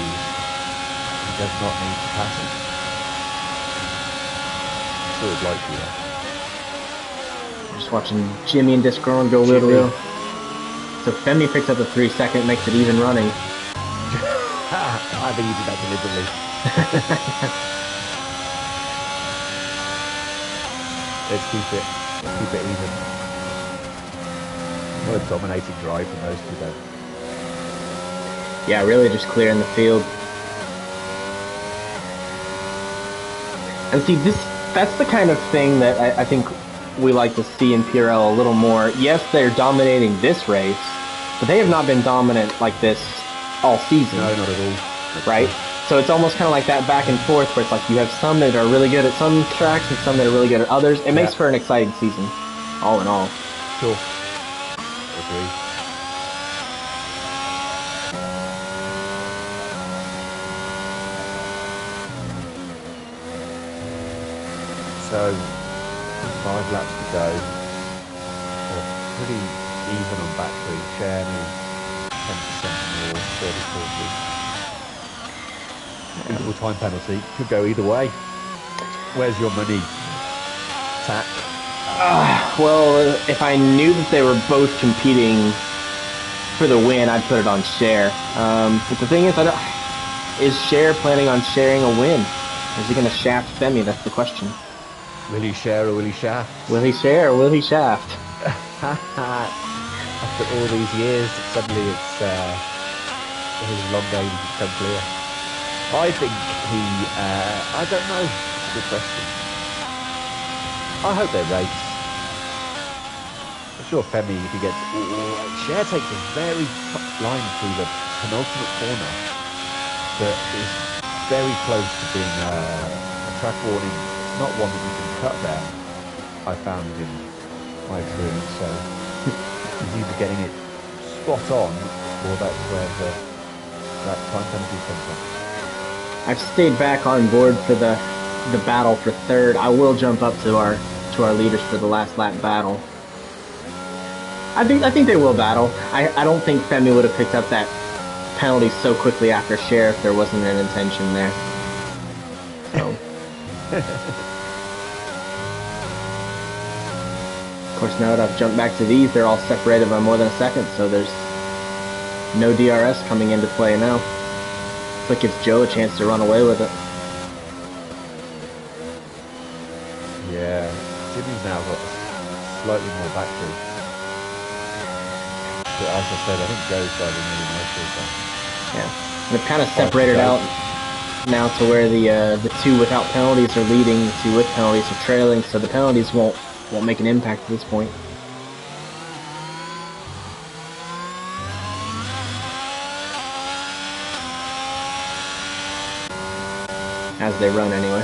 he does not need to pass it. Sort of like you. Just watching Jimmy and Disgruntled go wheel to wheel. So Femi picks up the 3 second, makes it even running. I think he did that deliberately. Let's keep it even. What a dominating drive from those two though. Yeah, really just clearing the field. And see, that's the kind of thing that I think we like to see in PRL a little more. Yes, they're dominating this race, but they have not been dominant like this all season. No, not at all. Right? So it's almost kind of like that back and forth where it's like you have some that are really good at some tracks and some that are really good at others. It makes for an exciting season, all in all. Sure. Agree. So, 5 laps to go. Pretty even on battery. Share me 10% more, 30-40. Equal time penalty. Could go either way. Where's your money, Tack? Well, if I knew that they were both competing for the win, I'd put it on Cher. But the thing is, is Cher planning on sharing a win? Or is he going to shaft Femi? That's the question. Will he share or will he shaft? Will he share or will he shaft? After all these years, suddenly it's his long game has become clear. I think he, I don't know. It's a good question. I hope they race. I'm sure Femi, if he gets... Cher takes a very tough line through the penultimate corner that is very close to being a track warning. It's not one that you can cut there, I found in my experience. So he's either getting it spot on or that's where that time penalty comes from. I've stayed back on board for the battle for third. I will jump up to our leaders for the last lap battle. I think they will battle. I don't think Femi would have picked up that penalty so quickly after Cher if there wasn't an intention there. So. Of course, now that I've jumped back to these, they're all separated by more than a second, so there's no DRS coming into play now. So it gives Joe a chance to run away with it. Yeah, Jimmy's now got slightly more battery. But as I said, I think Joe's driving really nicely. So. Yeah, and they've kind of separated out now to where the two without penalties are leading, the two with penalties are trailing, so the penalties won't make an impact at this point. As they run anyway.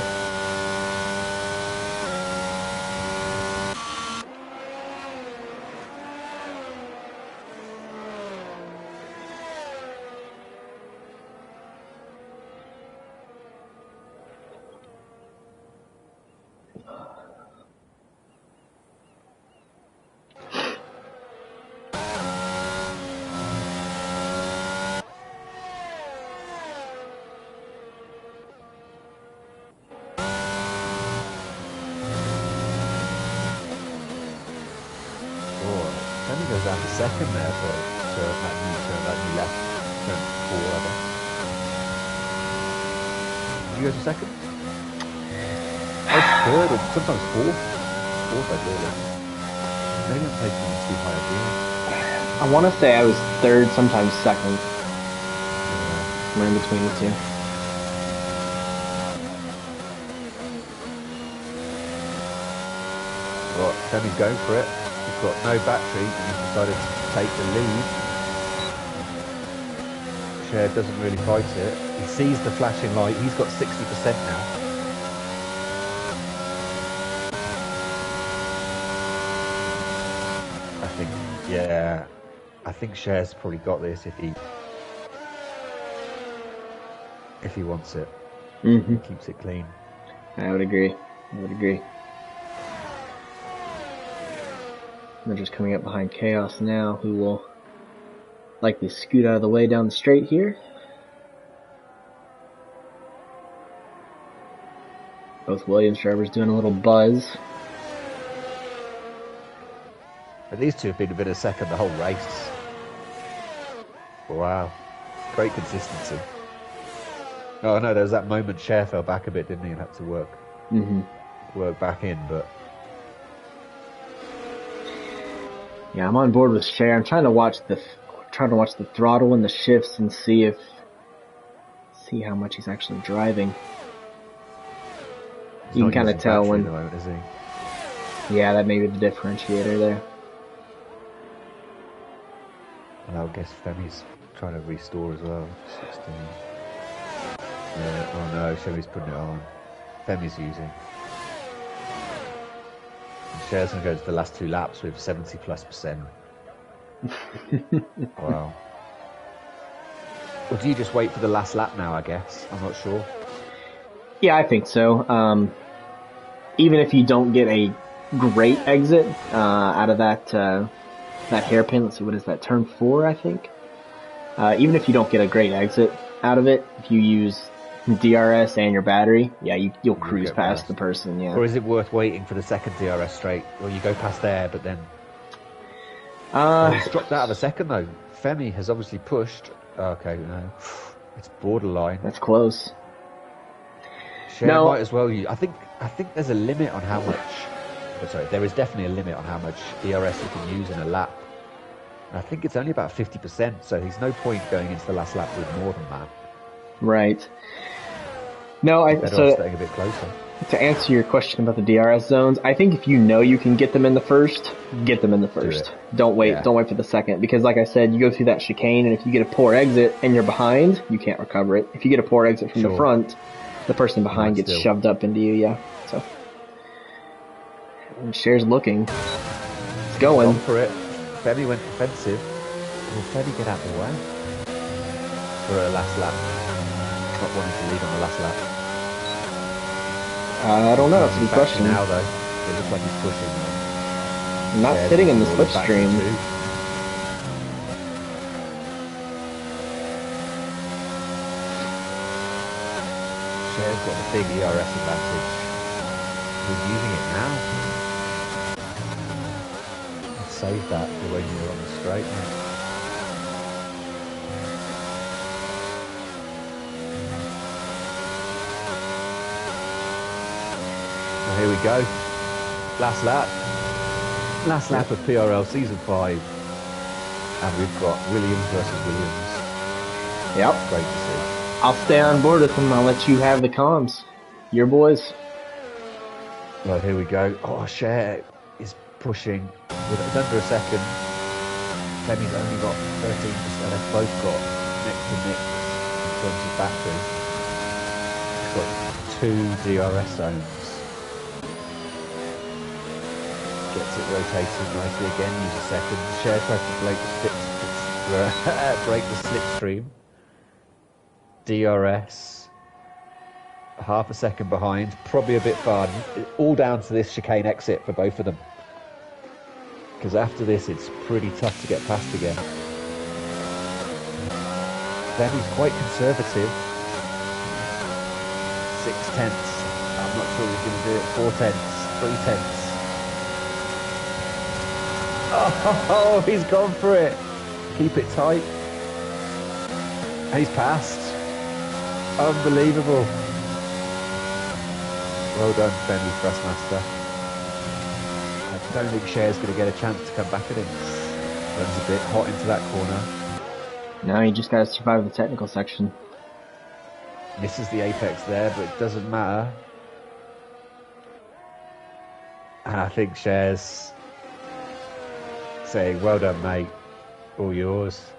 Goes down to second there for that new left turn 4 rather. Did you go to second? Third or sometimes fourth. Fourth I feel like. Maybe I'm taking too high a deal. I want to say I was third, sometimes second. Yeah. I'm in between the two. Right, Femi's going for it. He's got no battery and he's decided to take the lead. Cher doesn't really fight it. He sees the flashing light. He's got 60% now. I think Cher's probably got this if he wants it. Mm-hmm. He keeps it clean. I would agree. They're just coming up behind Chaos now, who will likely scoot out of the way down the straight here. Both Williams drivers doing a little buzz. But these two have been a bit of second the whole race. Wow. Great consistency. Oh no, there was that moment Cher fell back a bit, didn't he, and had to work back in, but... Yeah, I'm on board with Cher. I'm trying to watch the throttle and the shifts and see how much he's actually driving. He's You can not kind of using tell battery when. at the moment, is he? Yeah, that may be the differentiator there. And I guess Femi's trying to restore as well. 16. Yeah. Oh no, Femi's putting it on. Femi's using. And Cher's going to go to the last 2 laps with 70+%. Wow. Or do you just wait for the last lap now, I guess? I'm not sure. Yeah, I think so. Even if you don't get a great exit out of that hairpin, let's see, what is that? Turn 4, I think. Even if you don't get a great exit out of it, if you use DRS and your battery, yeah, you'll cruise past the person. Yeah. Or is it worth waiting for the second DRS straight, or you go past there, but then? He's dropped out of a second though. Femi has obviously pushed. Okay, no, it's borderline. That's close. Cher might as well use. I think there's a limit on how much. Sorry, there is definitely a limit on how much DRS you can use in a lap. And I think it's only about 50%, so there's no point going into the last lap with more than that. Right. No, Better off staying a bit closer. To answer your question about the DRS zones, I think if you know you can get them in the first, get them in the first. Don't wait. Yeah. Don't wait for the second, because like I said, you go through that chicane, and if you get a poor exit and you're behind, you can't recover it. If you get a poor exit from the front, the person behind gets shoved up into you. Yeah. So, and Cher's looking. It's going. Gone for it. Femi went defensive. Will Femi get out of the way for a last lap? Not wanting to lead on the last lap. I don't know. It's a good question. Now though, it looks like he's pushing. Not sitting in the slipstream. Cher's got the big ERS advantage. He's using it now. Save that for when you're on the straight. Well, here we go. Last lap. Last lap of PRL Season 5. And we've got Williams versus Williams. Yep. Great to see. I'll stay on board with them. I'll let you have the comms. Your boys. Well, here we go. Oh, Cher is pushing. It's under a second. Femi's only got 13%. They've both got next to mix in terms of battery. Got 2 DRS zones. Gets it rotating nicely again. Use a second. Cher tries to break the slipstream. DRS. Half a second behind. Probably a bit far. All down to this chicane exit for both of them. Because after this, it's pretty tough to get past again. Then he's quite conservative. 6 tenths. I'm not sure he's going to do it. 4 tenths. 3 tenths. Oh, he's gone for it. Keep it tight. And he's passed. Unbelievable. Well done, Femi Thrustmaster. I don't think Cher's going to get a chance to come back at him. Runs a bit hot into that corner. No, you just got to survive the technical section. Misses the apex there, but it doesn't matter. And I think Cher's saying, well done, mate. All yours.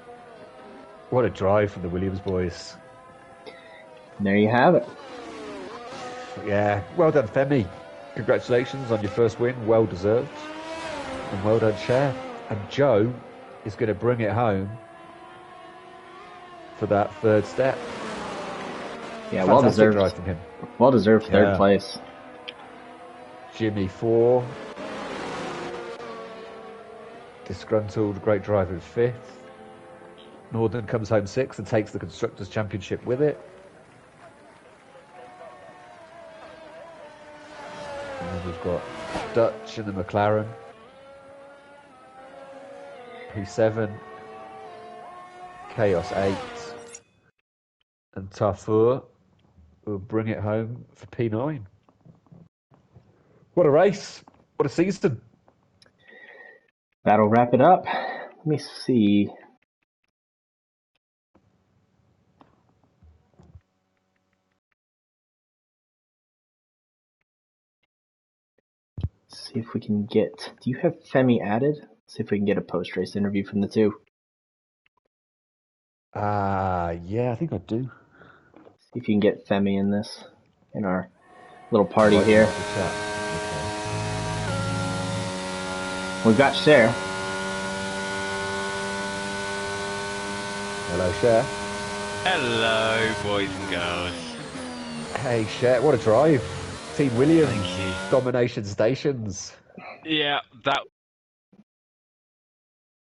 What a drive from the Williams boys. And there you have it. Yeah, well done, Femi. Congratulations on your first win. Well deserved. And well done, Cher. And Joe is going to bring it home for that third step. Yeah, well deserved. Drive from him. Well deserved third place. Jimmy 4. Disgruntled, great driver in 5th. Northern comes home 6th and takes the Constructors' Championship with it. And then we've got Dutch and the McLaren. P7. Chaos 8. And Tafur will bring it home for P9. What a race. What a season. That'll wrap it up. Let me see. See if we can get. Do you have Femi added? See if we can get a post race interview from the two. Yeah, I think I do. See if you can get Femi in this, in our little party here. Okay. We've got Cher. Hello, Cher. Hello, boys and girls. Hey, Cher, what a drive. Team Williams. Thank you. Domination Stations. Yeah, that